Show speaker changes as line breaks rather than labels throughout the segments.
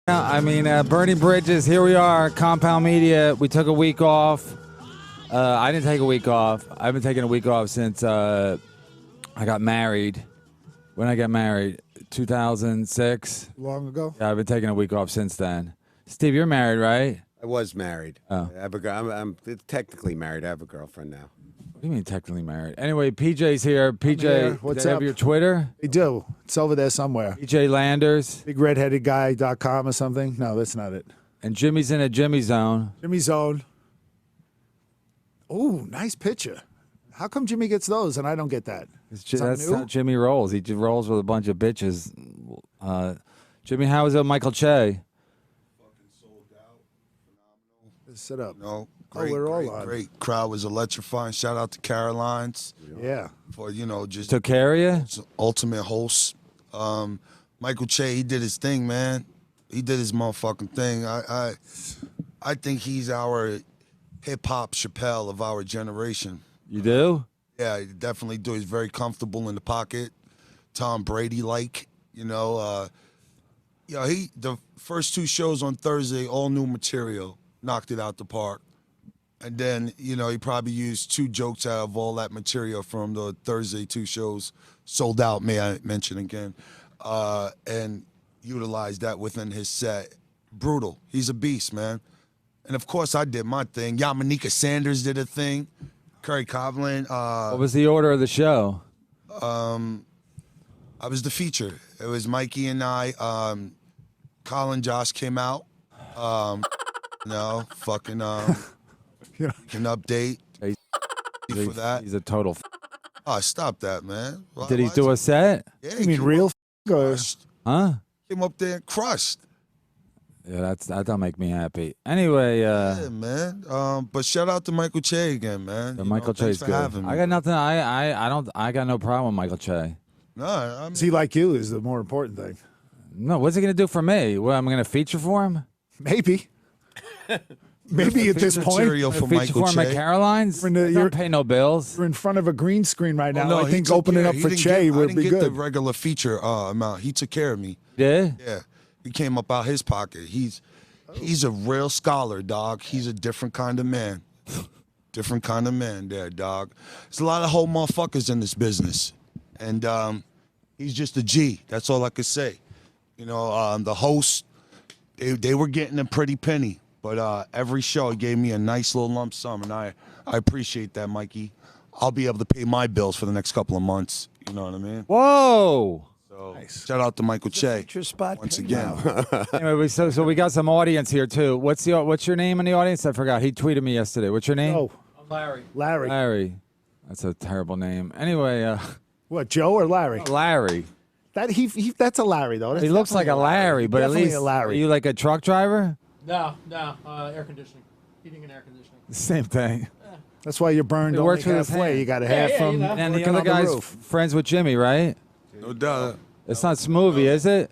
I mean, burning bridges. Here we are, Compound Media. We took a week off. I didn't take a week off. I've been taking a week off since I got married. When I got married, 2006.
Long ago?
Yeah, I've been taking a week off since then. Steve, you're married, right?
I was married.
Oh.
I have I'm technically married. I have a girlfriend now.
What do you mean technically married? Anyway, PJ's here. PJ,
here. What's
do they have
up?
your Twitter?
They do. It's over there somewhere.
PJ Landers.
BigRedheadedGuy.com or something? No, that's not it.
And Jimmy's in a Jimmy Zone.
Jimmy Zone. Oh, nice picture. How come Jimmy gets those and I don't get that?
That's how Jimmy rolls. He just rolls with a bunch of bitches. Jimmy, how is it, Michael Che?
Fucking sold out. Phenomenal.
Sit up.
No, great,
we're all
great,
on.
great. Crowd was electrifying. Shout out to Caroline's
Yeah.
for, just
Took care of you?
ultimate host. Michael Che, he did his thing, man. He did his motherfucking thing. I think he's our hip-hop Chappelle of our generation.
You do?
Yeah, I definitely do. He's very comfortable in the pocket. Tom Brady-like, the first two shows on Thursday, all new material, knocked it out the park. And then, he probably used two jokes out of all that material from the Thursday two shows, sold out, may I mention again, and utilized that within his set. Brutal. He's a beast, man. And, of course, I did my thing. Yamanika Sanders did a thing. Curry Coughlin.
What was the order of the show?
I was the feature. It was Mikey and I. Colin Josh came out. Fucking can update for that.
He's a total.
Oh, stop that, man.
Did he do a set?
Yeah,
You mean real or?
Huh?
Came up there and crushed.
Yeah, that don't make me happy. Anyway,
Yeah, man. But shout out to Michael Che again, man.
Michael
thanks
Che's
for
good.
having me.
I got nothing. I got no problem with Michael Che.
No, I mean,
Is he like you is the more important thing.
No, what's he gonna do for me? What, I'm gonna feature for him?
Maybe. Maybe at this point.
material for
Feature
Michael
for him at
Che.
Caroline's?
You're in the-
Don't
you're-
pay no bills.
We're in front of a green screen right now.
Oh, no,
I
he
think
took
opening
care-
up
he
for
didn't
Che
get-
would
I
be
didn't get the
good.
regular feature amount. He took care of me.
Yeah.
Yeah, he came up out his pocket. He's a real scholar, dog. He's a different kind of man. Different kind of man there, dog. There's a lot of whole motherfuckers in this business. And he's just a G. That's all I could say. The host, they were getting a pretty penny. But every show gave me a nice little lump sum. And I appreciate that, Mikey. I'll be able to pay my bills for the next couple of months. You know what I mean?
Whoa.
So shout out to Michael Che.
spot
Once again.
Anyway, so we got some audience here too. What's your name in the audience? I forgot. He tweeted me yesterday. What's your name?
Oh,
Larry.
Larry.
Larry. That's a terrible name. Anyway,
What, Joe or Larry?
Larry.
That's a Larry, though. That's
He looks like a
definitely
Larry, but at
Definitely
least
a Larry.
are you like a truck driver?
No, air conditioning. Heating and air conditioning.
Same thing.
That's why you're burned
He
only
works with his
halfway.
hand.
You got a
Yeah,
half
yeah,
from
you know.
And the
working
other
on the
guy's
roof.
friends with Jimmy, right?
No doubt.
It's not Smoothie, is it?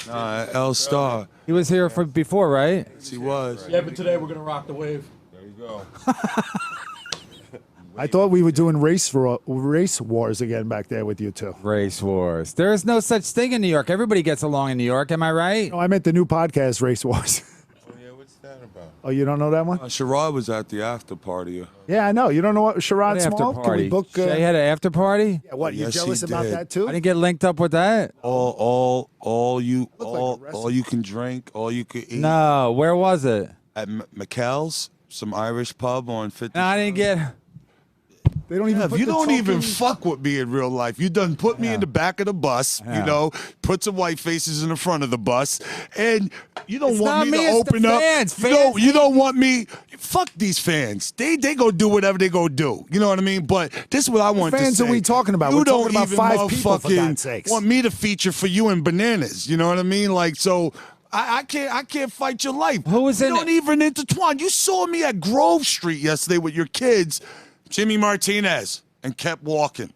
Nah, L Star.
He was here before, right?
Yes, he was.
Yeah, but today we're going to rock the wave.
There you go.
I thought we were doing race wars again back there with you two.
Race wars. There is no such thing in New York. Everybody gets along in New York. Am I right?
No, I meant the new podcast, Race Wars.
Oh, yeah, what's that about?
Oh, you don't know that one?
Sherrod was at the after party.
Yeah, I know. You don't know what Sherrod
After
Small? Can we
party.
book?
Shay had an after party.
Yeah, what? You
Yes,
jealous
he
about
did.
that too?
I didn't get linked up with that.
All you
Looked like a
all
wrestler.
you can drink, all you can eat.
No, where was it?
At McKell's, some Irish pub on 50.
No, I didn't get.
They don't even.
Yeah,
put
you
the
don't even
token-
fuck with me in real life. You done put me in the back of the bus, put some white faces in the front of the bus, and you don't
It's
want
not
me
me,
to
it's the
open up.
fans.
You don't want me. Fuck these fans. They go do whatever they go do. You know what I mean? But this is what I want
fans
to say.
are we talking about?
You
We're
don't
talking about
even
5 people, for
motherfucking
God's sakes.
want me to feature for you and Bananas. You know what I mean? Like so. I can't fight your life.
Who was
you
in
don't
it?
even intertwine. You saw me at Grove Street yesterday with your kids, Jimmy Martinez, and kept walking.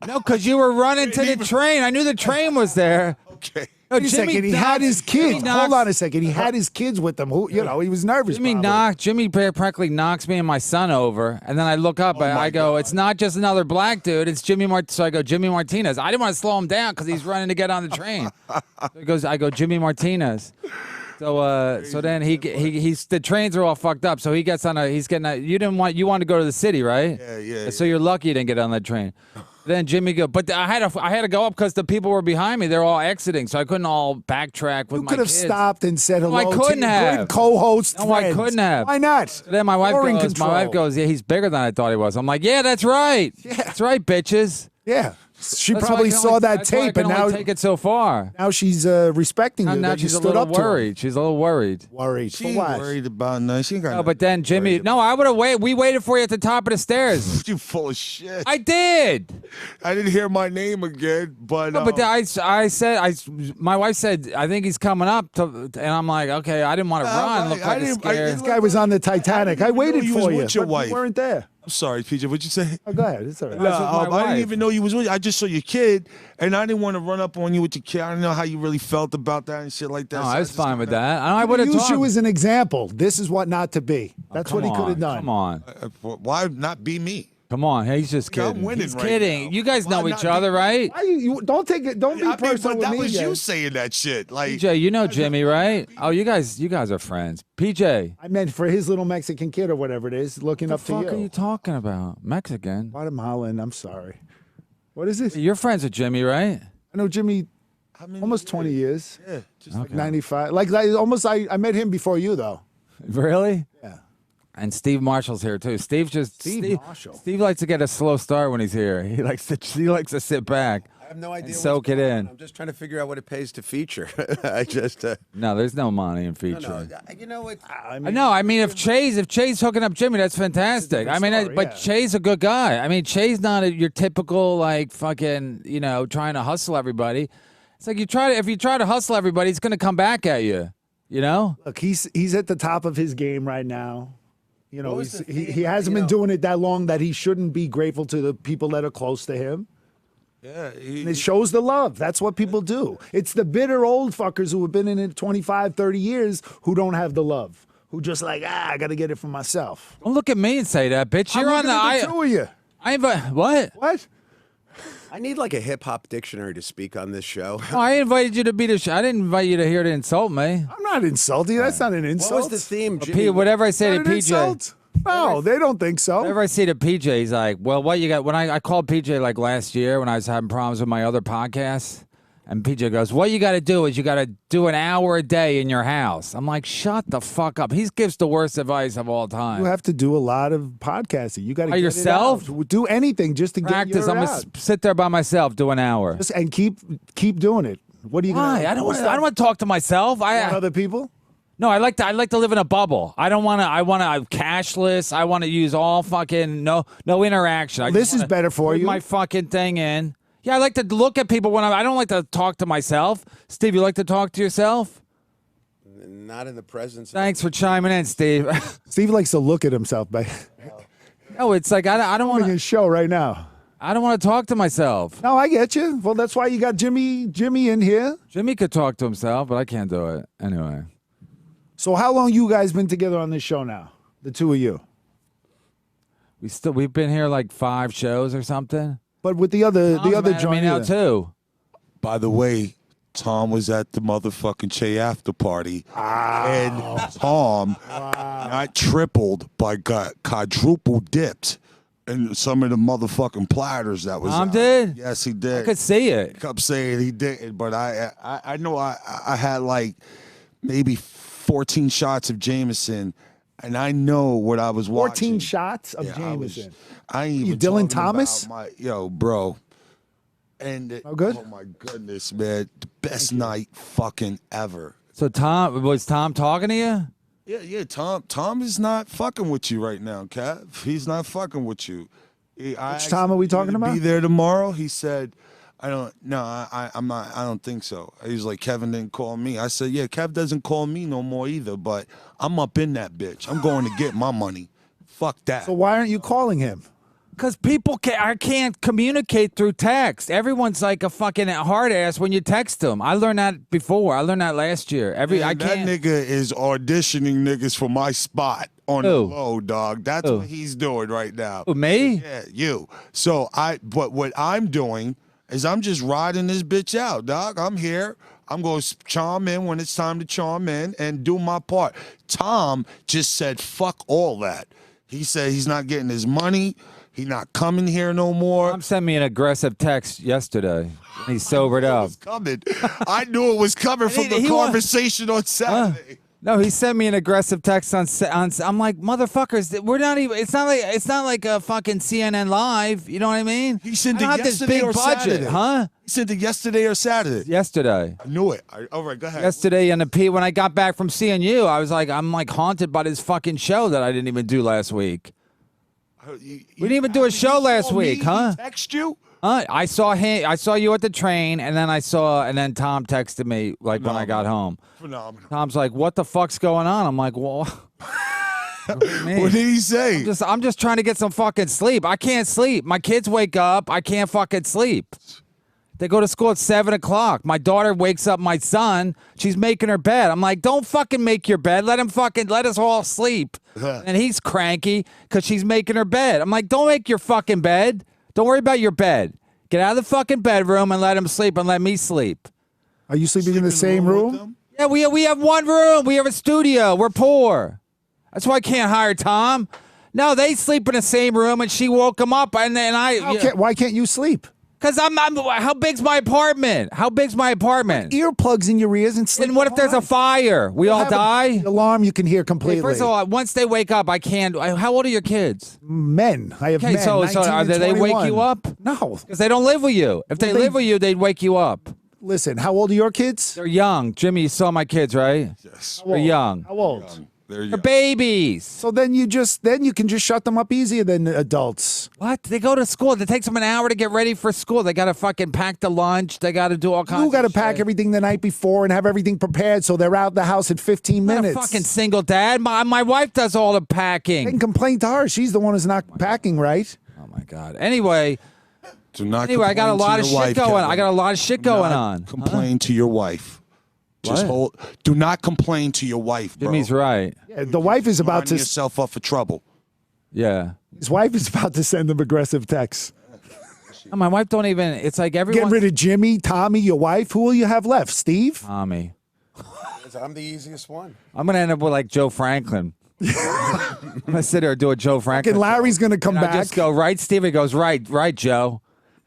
No, because you were running to the
even-
train. I knew the train was there.
Okay.
No,
Wait a second. He had his kids.
Jimmy
Hold
knocks-
on a second. He had his kids with him. Who, he was nervous.
Jimmy practically knocks me and my son over, and then I look up and I go, "It's not just another black dude. It's Jimmy So I go, Jimmy Martinez. I didn't want to slow him down because he's running to get on the train. I go, Jimmy Martinez. So then he's the trains are all fucked up. So he gets on you wanted to go to the city, right?
Yeah.
So you're lucky you didn't get on that train. Then Jimmy go, but I had to go up because the people were behind me. They're all exiting, so I couldn't all backtrack with
You
my
could have
kids.
stopped and said hello
I couldn't
to your
have.
good co-host
No, I
friends.
couldn't have.
Why not?
Then my wife
You're in
goes,
control.
yeah, he's bigger than I thought he was. I'm like, yeah, that's right.
Yeah.
That's right, bitches.
Yeah. She
That's why
probably
I can
saw
only-
that
that's why I
tape,
can
and
only
now
take it so far.
she's respecting you.
Now
that you
she's a
stood
little
up to her.
worried. She's a little worried.
Worried.
She
For
ain't
what?
worried about nothing. She ain't got
No, but then Jimmy, I would have waited. We waited for you at the top of the stairs.
You full of shit.
I did.
I didn't hear my name again, but
No, but my wife said, I think he's coming up, and I'm like, okay, I didn't want to run. Look like a scare.
This guy was on the Titanic. I waited
you was
for you.
with your
but
wife.
You weren't there.
I'm sorry, PJ. What'd you say?
Oh, go ahead. It's all right.
That's with my
I didn't
wife.
even know you was with you. I just saw your kid, and I didn't want to run up on you with your kid. I didn't know how you really felt about that and shit like that.
No,
So
I was
just
fine
kinda-
with that. I would have
Use
talked.
you as an example. This is what not to be. That's what he could have done.
Come on.
Why not be me?
Come on. He's just
I'm
kidding.
winning
He's
right
kidding.
now.
You guys
Why
know each
not be-
other, right?
Why you don't take it? Don't be personal
but
with
that
me.
was
Jay.
you saying that shit. Like,
PJ, you know Jimmy, right? Oh, you guys are friends. PJ,
I meant for his little Mexican kid or whatever it is, looking
what
up
the
to
fuck
you.
are you talking about? Mexican?
Guatemalan. I'm sorry. What is this?
You're friends with Jimmy, right?
I know Jimmy
how many
almost
years?
20 years.
Yeah, just
Okay.
95. Like almost. I met him before you though.
Really?
Yeah.
And Steve Marshall's here too. Steve
Marshall.
Steve likes to get a slow start when he's here. He likes to sit back.
I have no idea.
And
what's
soak it
going
in.
on. I'm just trying to figure out what it pays to feature. I just
No, there's no money in
no,
featuring.
you know what?
I mean, if Chay's hooking up Jimmy, that's fantastic. I mean,
story,
but
yeah.
Chay's a good guy. I mean, Chay's not your typical like fucking trying to hustle everybody. It's like if you try to hustle everybody, it's gonna come back at you. You know?
Look, he's at the top of his game right now. You know,
What was the
he
theme?
hasn't been doing it that long that he shouldn't be grateful to the people that are close to him.
yeah.
And it shows the love. That's what people do. It's the bitter old fuckers who have been in it 25, 30 years who don't have the love. Who just like, I got to get it for myself.
Don't look at me and say that, bitch. You're
I'm
on the
looking at the two of you.
What?
What?
I need like a hip hop dictionary to speak on this show.
Oh, I invited you to be the show. I didn't invite you to here to insult me.
I'm not insulting. That's not an
What
insult.
was the theme, Jimmy?
Whatever I say
Not
to
an
PJ.
insult? No, they don't think so.
Whenever I see the PJ, he's like, well, what you got? When I called PJ like last year when I was having problems with my other podcasts, and PJ goes, what you got to do is you got to do an hour a day in your house. I'm like, shut the fuck up. He gives the worst advice of all time.
You have to do a lot of podcasting. You got to
By yourself?
do anything just to
Practice.
get your
I'm
out.
going to sit there by myself, do an hour.
Just- and keep doing it. What are you
Why?
going
I don't want to talk to myself.
other people.
No, I like to live in a bubble. I don't want to. I want to cashless. I want to use all fucking no interaction. I
This
just
is
wanna
better for
put
you.
My fucking thing in. Yeah, I like to look at people when I don't like to talk to myself. Steve, you like to talk to yourself?
Not in the presence.
Thanks for chiming in, Steve.
Steve likes to look at himself back.
No, it's like I don't want
Doing
to.
his show right now.
I don't want to talk to myself.
No, I get you. Well, that's why you got Jimmy in here.
Jimmy could talk to himself, but I can't do it anyway.
So how long you guys been together on this show now? The two of you.
We've been here like 5 shows or something.
But with the other
Tom's mad at
joint
me now
either.
too.
By the way, Tom was at the motherfucking Che after party, and Tom not tripled, but got quadruple dipped in some of the motherfucking platters that was.
Tom
out.
did?
Yes, he did.
I could see it.
Kept saying he didn't, but I know I had like maybe 14 shots of Jameson, and I know what I was
14
watching.
shots of
Yeah,
Jameson.
I ain't
You
even
Dylan
talking
Thomas?
about bro. And
Oh, good?
Oh my goodness, man, the best night fucking ever.
So was Tom talking to you?
Yeah. Tom is not fucking with you right now, Kev. He's not fucking with you. Which
Tom are we talking about?
Be there tomorrow. He said, I'm not. I don't think so. He was like, Kevin didn't call me. I said, yeah, Kev doesn't call me no more either. But I'm up in that bitch. I'm going to get my money. Fuck that.
So why aren't you calling him?
Because I can't communicate through text. Everyone's like a fucking hard ass when you text them. I learned that before. I learned that last year. I
that
can't.
nigga is auditioning niggas for my spot on the low, dog. That's what he's doing right now.
Who, me?
Yeah, you. So but what I'm doing is I'm just riding this bitch out, dog. I'm here. I'm going to charm in when it's time to charm in and do my part. Tom just said, fuck all that. He said he's not getting his money. He's not coming here no more.
Tom sent me an aggressive text yesterday. He sobered
It
up.
was coming. I knew it was coming from the conversation on Saturday.
No, he sent me an aggressive text on. I'm like, motherfuckers, we're not even. It's not like a fucking CNN Live. You know what I mean?
He sent
I don't
it
have this
yesterday
big
or
budget,
Saturday.
huh?
He sent it yesterday or Saturday.
Yesterday.
I knew it. All right, go ahead.
Yesterday in the P, when I got back from seeing you, I'm like haunted by this fucking show that I didn't even do last week. We didn't even do a show last week, huh?
He text you?
I saw him. I saw you at the train, and then Tom texted me like when I got home.
Phenomenal.
Tom's like, "What the fuck's going on?" I'm like, "Well, what do you mean?"
What did he say?
I'm just trying to get some fucking sleep. I can't sleep. My kids wake up. I can't fucking sleep. They go to school at 7 o'clock. My daughter wakes up my son. She's making her bed. I'm like, don't fucking make your bed. Let us all sleep. And he's cranky because she's making her bed. I'm like, don't make your fucking bed. Don't worry about your bed. Get out of the fucking bedroom and let him sleep and let me sleep.
Are you sleeping in the same room?
Yeah, we have one room. We have a studio. We're poor. That's why I can't hire Tom. No, they sleep in the same room, and she woke him up, and then
Why can't you sleep?
Because how big's my apartment? How big's my apartment?
Earplugs in your ears and sleep.
And what if there's a fire? We all die?
Alarm you can hear completely.
Hey, first of all, once they wake up, I can't. How old are your kids?
Men. I have
Okay,
men.
so
19 and
they wake
21.
you up?
No.
Because they don't live with you. If they live with you, they'd wake you up.
Listen, how old are your kids?
They're young. Jimmy, you saw my kids, right?
Yes.
They're young.
How old?
They're babies.
So then you can just shut them up easier than adults.
What? They go to school. It takes them an hour to get ready for school. They got to fucking pack the lunch. They got to do all kinds
You got to
of
pack
shit.
everything the night before and have everything prepared so they're out the house at 15
I'm not
minutes.
a fucking single dad. My wife does all the
I
packing.
can complain to her. She's the one who's not packing right.
Oh my god. Anyway,
Do not
I got a
complain
lot
to
of
your
shit
wife,
going.
Kevin.
I got a lot of shit
Do
going
not
on.
Complain to your wife. Just
What?
do not complain to your wife, bro.
Jimmy's right.
Yeah, the wife is about
Lining
to.
yourself up for trouble.
Yeah.
His wife is about to send him aggressive texts.
No, my wife don't even. It's like everyone.
Get rid of Jimmy, Tommy, your wife. Who will you have left? Steve?
Tommy.
I'm the easiest one.
I'm gonna end up with like Joe Franklin. I'm gonna sit there and do a Joe Franklin.
And Larry's going to come
and I
back.
just go right. Steve he goes right, Joe.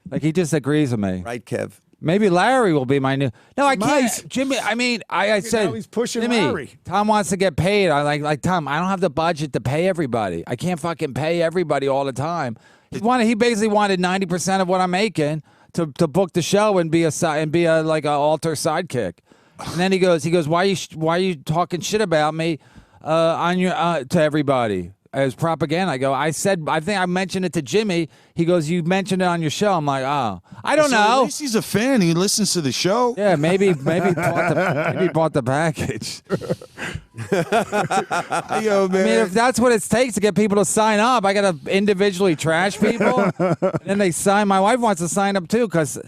Like he just agrees with me.
Right, Kev?
Maybe Larry will be my new. No, I can't.
Might.
Jimmy, I mean, I said.
now he's pushing
Jimmy,
Larry.
Tom wants to get paid. I like Tom. I don't have the budget to pay everybody. I can't fucking pay everybody all the time. He basically wanted 90% of what I'm making to book the show and be a like a alter sidekick. And then he goes, why are you talking shit about me on your to everybody? As propaganda. I think I mentioned it to Jimmy. He goes, you mentioned it on your show. I'm like, oh, I don't
So At
know.
least he's a fan. He listens to the show.
Yeah, maybe bought the package.
Yo,
I
man.
mean, if that's what it takes to get people to sign up, I got to individually trash people. And then they sign. My wife wants to sign up too because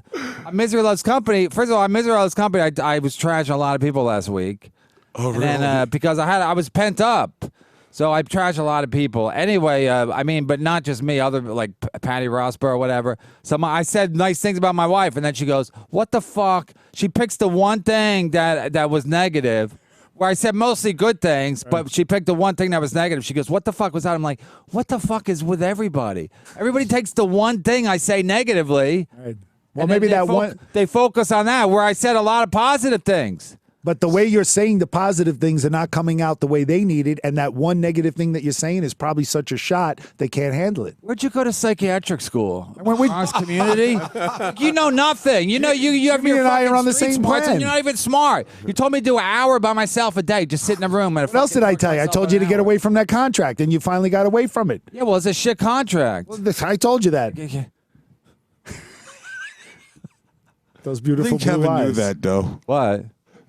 Misery Loves Company. First of all, Misery Loves Company, I was trashing a lot of people last week.
Oh,
And then because I was pent up. So I trash a lot of people. Anyway, I mean, but not just me, other like Patty Rossborough or whatever. So I said nice things about my wife, and then she goes, what the fuck? She picks the one thing that was negative, where I said mostly good things, but she picked the one thing that was negative. She goes, what the fuck was that? I'm like, what the fuck is with everybody? Everybody takes the one thing I say negatively.
Right. Well,
and
maybe
then
that
they focus on that, where I said a lot of positive things.
But the way you're saying the positive things are not coming out the way they need it, and that one negative thing that you're saying is probably such a shot they can't handle it.
Where'd you go to psychiatric school?
went with-
Bronx community. You know nothing. You know you have
Jimmy
your
and I
fucking
are on the
street
same
smarts, and
plan.
you're not even smart. You told me to do an hour by myself a day, just sit in a room. And
What else did I tell you? I told you to get away from that contract, and you finally got away from it.
Yeah, well, it's a shit contract.
I told you that. Those
I
beautiful
think Kevin
blue eyes.
knew that, though.
What?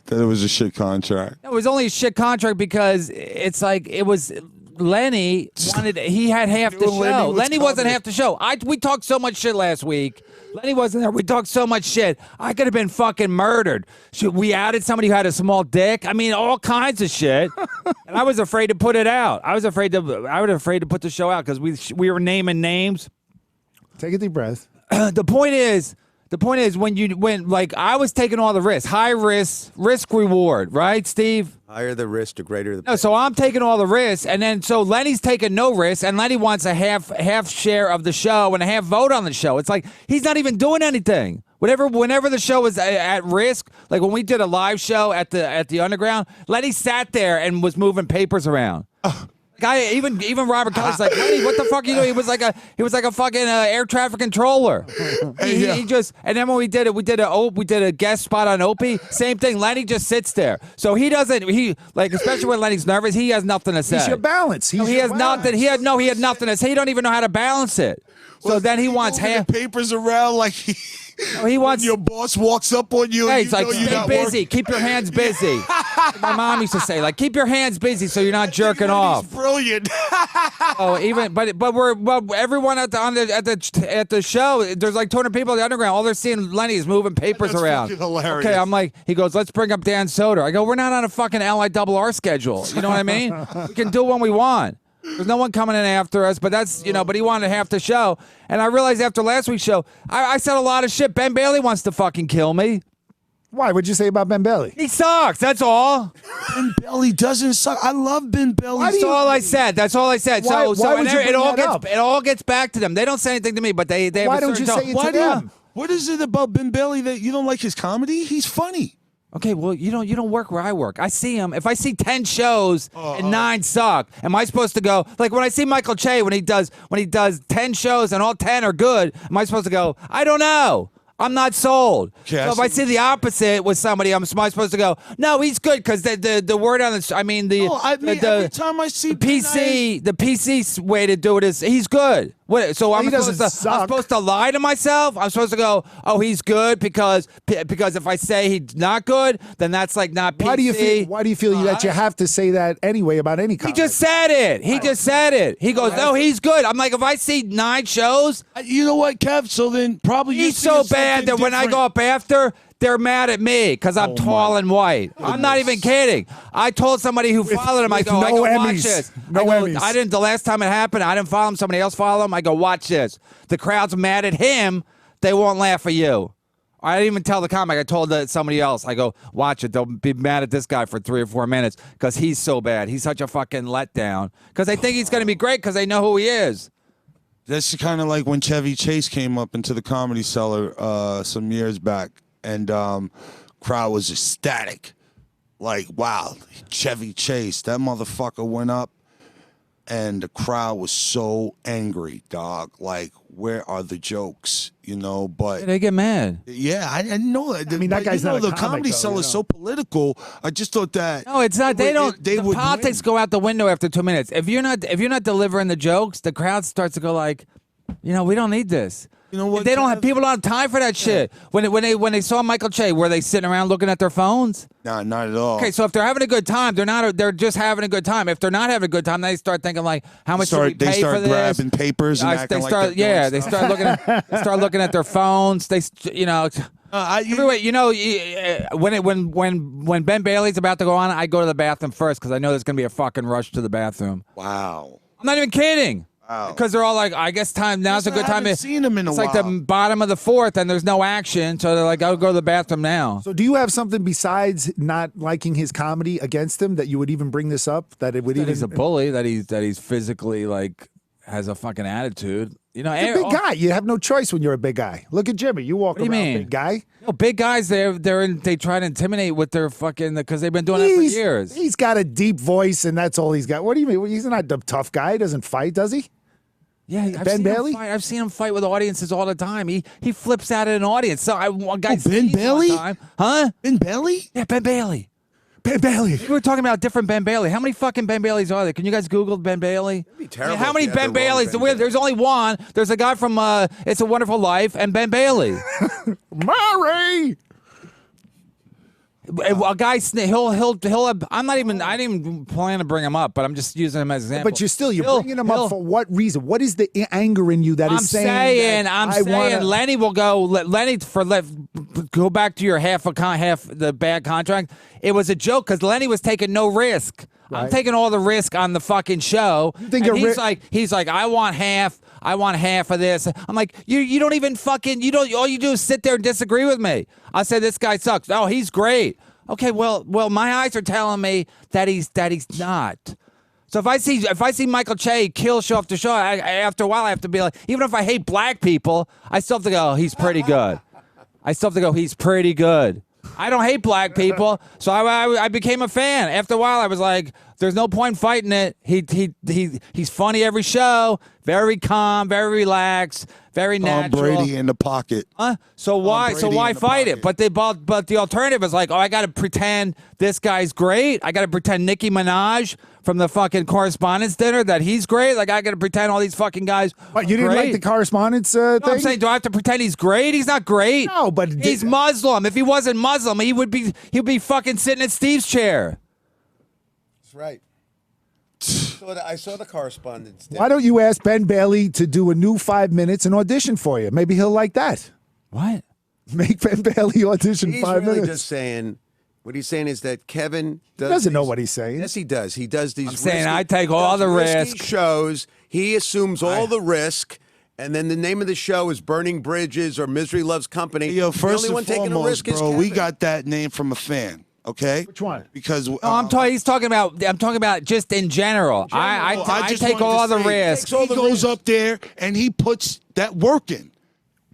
That it was a shit contract.
No, it was only a shit contract because it's like it was. Lenny he had half the
Knew Lenny
show.
was
Lenny wasn't
coming.
half the show. We talked so much shit last week. Lenny wasn't there. We talked so much shit. I could have been fucking murdered. We outed somebody who had a small dick. I mean, all kinds of shit. And I was afraid to put it out. I was afraid to put the show out because we were naming names.
Take a deep breath.
The point is, The point is when like I was taking all the risk, high risk reward, right, Steve?
Higher the risk, the greater the.
No, so I'm taking all the risks, and then so Lenny's taking no risk, and Lenny wants a half share of the show and a half vote on the show. It's like he's not even doing anything. Whenever the show was at risk, like when we did a live show at the Underground, Lenny sat there and was moving papers around. Even Robert Kelly's like, Lenny, what the fuck are you doing? He was like a fucking air traffic controller. He just, and then when we did a guest spot on Opie, same thing. Lenny just sits there, so he doesn't. He like, especially when Lenny's nervous, he has nothing to say.
He's your balance.
He has nothing. He had nothing to say. He don't even know how to balance it. So then he wants half
papers around like
he wants
your boss walks up on you.
Yeah,
and
he's like, stay busy.
Working.
Keep your hands busy. Like my mom used to say, like, keep your hands busy so you're not jerking off.
Brilliant.
But everyone at the show, there's like 200 people at the Underground. All they're seeing Lenny is moving papers
That's
around.
fucking hilarious.
Okay, I'm like, he goes, let's bring up Dan Soder. I go, we're not on a fucking LIRR schedule. You know what I mean? We can do what we want. There's no one coming in after us, but that's, but he wanted half the show. And I realized after last week's show, I said a lot of shit. Ben Bailey wants to fucking kill me.
Why? What'd you say about Ben Bailey?
He sucks. That's all.
Ben Bailey doesn't suck. I love Ben Bailey.
That's all I said. That's all I said.
Why would you bring that up?
It all gets back to them. They don't say anything to me, but they have
Why
a
don't you
certain
say
tone.
it to them?
What is it about Ben Bailey that you don't like his comedy? He's funny.
Okay, well, you don't work where I work. I see him. If I see 10 shows and 9 suck, am I supposed to go like when I see Michael Che when he does 10 shows and all 10 are good? Am I supposed to go? I don't know. I'm not sold.
Okay,
so if I see the opposite with somebody, am I supposed to go? No, he's good because the word on the
every time I see
the PC way to do it is he's good. What? So I'm supposed to lie to myself? I'm supposed to go, oh, he's good because if I say he's not good, then that's like not PC.
Why do you feel that you have to say that anyway about any comic?
He just said it. He goes, no, he's good. I'm like, if I see 9 shows,
you know what, Kev? So then probably
he's so bad that when I go up after, they're mad at me because I'm tall and white. I'm not even kidding. I told somebody who followed him, I go, watch this. I didn't. The last time it happened, I didn't follow him. Somebody else followed him. I go, watch this. The crowd's mad at him. They won't laugh at you. I didn't even tell the comic. I told somebody else. I go, watch it. They'll be mad at this guy for 3 or 4 minutes because he's so bad. He's such a fucking letdown because they think he's going to be great because they know who he is.
That's kind of like when Chevy Chase came up into the Comedy Cellar some years back. And crowd was ecstatic. Like, wow, Chevy Chase, that motherfucker went up. And the crowd was so angry, dog. Like, where are the jokes? But
they get mad.
Yeah, I didn't know that.
I mean, that guy's not a
the
comic,
Comedy
though,
Cellar is so political. I just thought that.
No, it's not. They don't.
They
the
would
politics
win.
go out the window after 2 minutes. If you're not delivering the jokes, the crowd starts to go like, we don't need this.
You know what?
They don't have people don't have time for that shit. When they saw Michael Che, were they sitting around looking at their phones?
Nah, not at all.
Okay, so if they're having a good time, they're just having a good time. If they're not having a good time, they start thinking like, how much do we pay for this?
They start grabbing papers and acting like they're doing
they
stuff.
start looking at their phones. Everywhere, when Ben Bailey's about to go on, I go to the bathroom first because I know there's gonna be a fucking rush to the bathroom.
Wow.
I'm not even kidding.
Wow.
Because they're all like, I guess now's a good time.
I haven't seen him in a while.
It's like the bottom of the 4th, and there's no action, so they're like, I'll go to the bathroom now.
So do you have something besides not liking his comedy against him that you would even bring this up? That it would
He's a bully. That he's physically like has a fucking attitude.
He's a big guy. You have no choice when you're a big guy. Look at Jimmy. You walk
What do you
around
mean?
big guy.
No, big guys. They try to intimidate with their fucking because they've been doing that for years.
He's got a deep voice, and that's all he's got. What do you mean? He's not a tough guy. He doesn't fight, does he?
Yeah,
Ben Bailey.
I've seen him fight with audiences all the time. He flips out at an audience. So
Ben Bailey?
Huh?
Ben Bailey?
Yeah, Ben Bailey.
Ben Bailey.
We were talking about different Ben Bailey. How many fucking Ben Baileys are there? Can you guys Google Ben Bailey?
It'd be terrible
How
if
many
you had
Ben
the wrong
Baileys?
Ben Bailey.
There's only one. There's a guy from It's a Wonderful Life and Ben Bailey.
Murray.
A guy, I didn't even plan to bring him up, but I'm just using him as an example.
But you're bringing him up for what reason? What is the anger in you that is saying?
I'm saying Lenny will go. Go back to your half the bad contract. It was a joke because Lenny was taking no risk.
Right.
I'm taking all the risk on the fucking show.
You think
and
he's
he's like, I want half. I want half of this. I'm like, you don't even fucking, all you do is sit there and disagree with me. I said, this guy sucks. Oh, he's great. Okay, well, my eyes are telling me that he's not. So if I see Michael Che kill show after show, after a while I have to be like, even if I hate black people, I still have to go, he's pretty good. I still have to go, he's pretty good. I don't hate black people, so I became a fan. After a while, I was like, there's no point fighting it. He's funny every show, very calm, very relaxed, very natural.
Brady in the pocket.
Huh? So why fight it? But the alternative is like, oh, I got to pretend this guy's great. I got to pretend Nicki Minaj from the fucking Correspondents' Dinner that he's great. Like I got to pretend all these fucking guys.
What, you didn't
great.
like the Correspondents thing?
No, I'm saying, do I have to pretend he's great? He's not great.
No, but
he's Muslim. If he wasn't Muslim, he'd be fucking sitting in Steve's chair.
That's right. I saw the Correspondents' Dinner.
Why don't you ask Ben Bailey to do a new 5 minutes and audition for you? Maybe he'll like that.
What?
Make Ben Bailey audition
He's
5
really
minutes.
just saying. What he's saying is that Kevin
doesn't know what he's saying.
Yes, he does. He does these.
I'm saying I take all the
risky
risk.
Shows. He assumes all the risk, and then the name of the show is Burning Bridges or Misery Loves Company.
Yo,
the
first
only one
and
taking a risk
foremost,
is
bro,
Kevin.
we got that name from a fan. Okay,
Which one?
Because
No, I'm talking about just in general. I
just
take
wanted
all
to
the
say,
risks.
He goes up there and he puts that work in.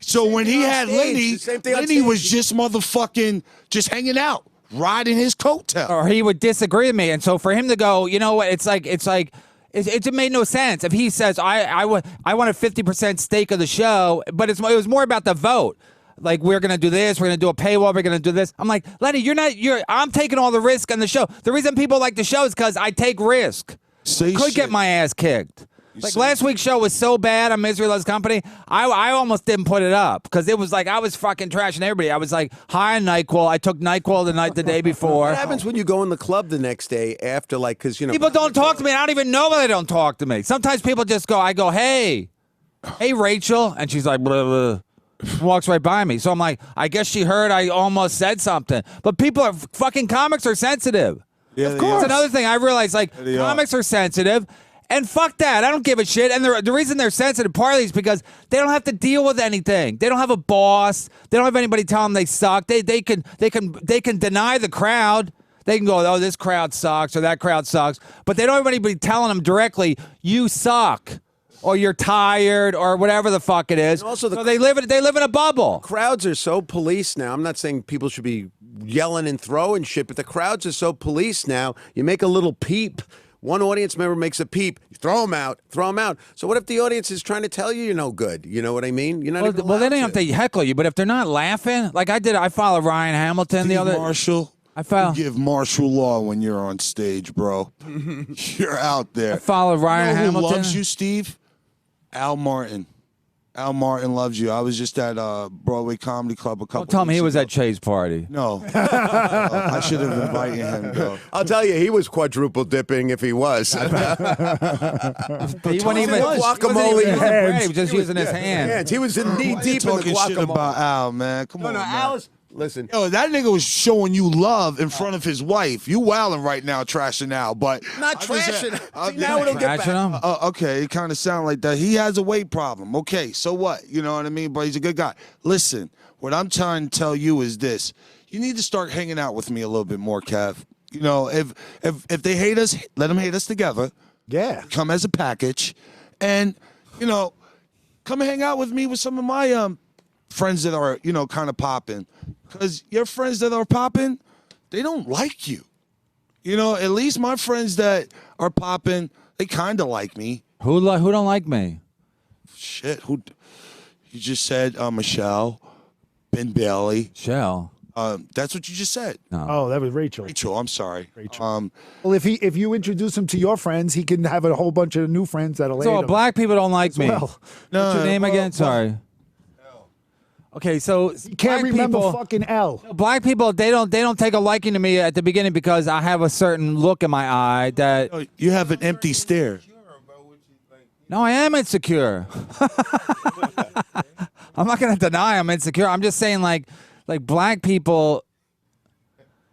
So when he had Lenny, Lenny was just motherfucking just hanging out, riding his coattail.
Or he would disagree with me, and so for him to go, you know what? It's like it made no sense. If he says I want a 50% stake of the show, but it was more about the vote. Like, we're going to do this, we're going to do a paywall, we're going to do this. I'm like, Lenny, I'm taking all the risk on the show. The reason people like the show is because I take risk. Could get my ass kicked. Like, last week's show was so bad on Misery Loves Company, I almost didn't put it up because it was like I was fucking trashing everybody. I was like, high on NyQuil. I took NyQuil the day before.
What happens when you go in the club the next day after, like, because, you know.
People don't talk to me. I don't even know why they don't talk to me. Sometimes people just go, I go, hey, Rachel. And she's like, blah, blah. Walks right by me. So I'm like, I guess she heard I almost said something. But fucking comics are sensitive.
Yeah,
of course. That's another thing I realized, like, comics are sensitive. And fuck that. I don't give a shit. And the reason they're sensitive partly is because they don't have to deal with anything. They don't have a boss. They don't have anybody telling them they suck. They can deny the crowd. They can go, oh, this crowd sucks or that crowd sucks. But they don't have anybody telling them directly, you suck. Or you're tired, or whatever the fuck it is. And also, so they live in a bubble.
Crowds are so police now. I'm not saying people should be yelling and throwing shit, but the crowds are so police now. You make a little peep. One audience member makes a peep. You throw them out. Throw them out. So what if the audience is trying to tell you you're no good? You know what I mean? You're not even
well, they
allowed
don't have to heckle you, but if they're not laughing, like I followed Ryan Hamilton the other.
Marshall. You give martial law when you're on stage, bro. You're out there.
I followed Ryan
you know
Hamilton.
Who loves you, Steve? Al Martin. Al Martin loves you. I was just at Broadway Comedy Club a couple.
Don't tell me he was
ago.
at Che's party.
No, I should have invited him. Though.
I'll tell you, he was quadruple dipping if he was.
He wasn't even
guacamole.
He was just using his hands.
He was in knee deep in the
Talking shit
guacamole.
about Al, man. Come on, man.
Alice. Listen.
Yo, that nigga was showing you love in front of his wife. You wilding right now, trashing Al, but
Not trashing. See, now it'll get back.
Trashing him?
Okay, it kind of sounds like that. He has a weight problem. Okay, so what? You know what I mean? But he's a good guy. Listen, what I'm trying to tell you is this: you need to start hanging out with me a little bit more, Kev. You know, if they hate us, let them hate us together.
Yeah.
Come as a package, and you know, come hang out with me with some of my friends that are kind of popping. Because your friends that are popping, they don't like you. You know, at least my friends that are popping, they kind of like me.
Who don't like me?
Shit, who? You just said Michelle, Ben Bailey.
Shell.
That's what you just said.
No.
Oh, that was Rachel.
Rachel, I'm sorry.
Rachel. Well, if you introduce him to your friends, he can have a whole bunch of new friends that'll
So
hate him.
black people don't like me.
Well,
What's your name again? Sorry. Okay, so
you can't remember
people,
fucking L.
black people, they don't take a liking to me at the beginning because I have a certain look in my eye that.
You have an empty stare.
No, I am insecure. I'm not gonna deny I'm insecure. I'm just saying, like black people.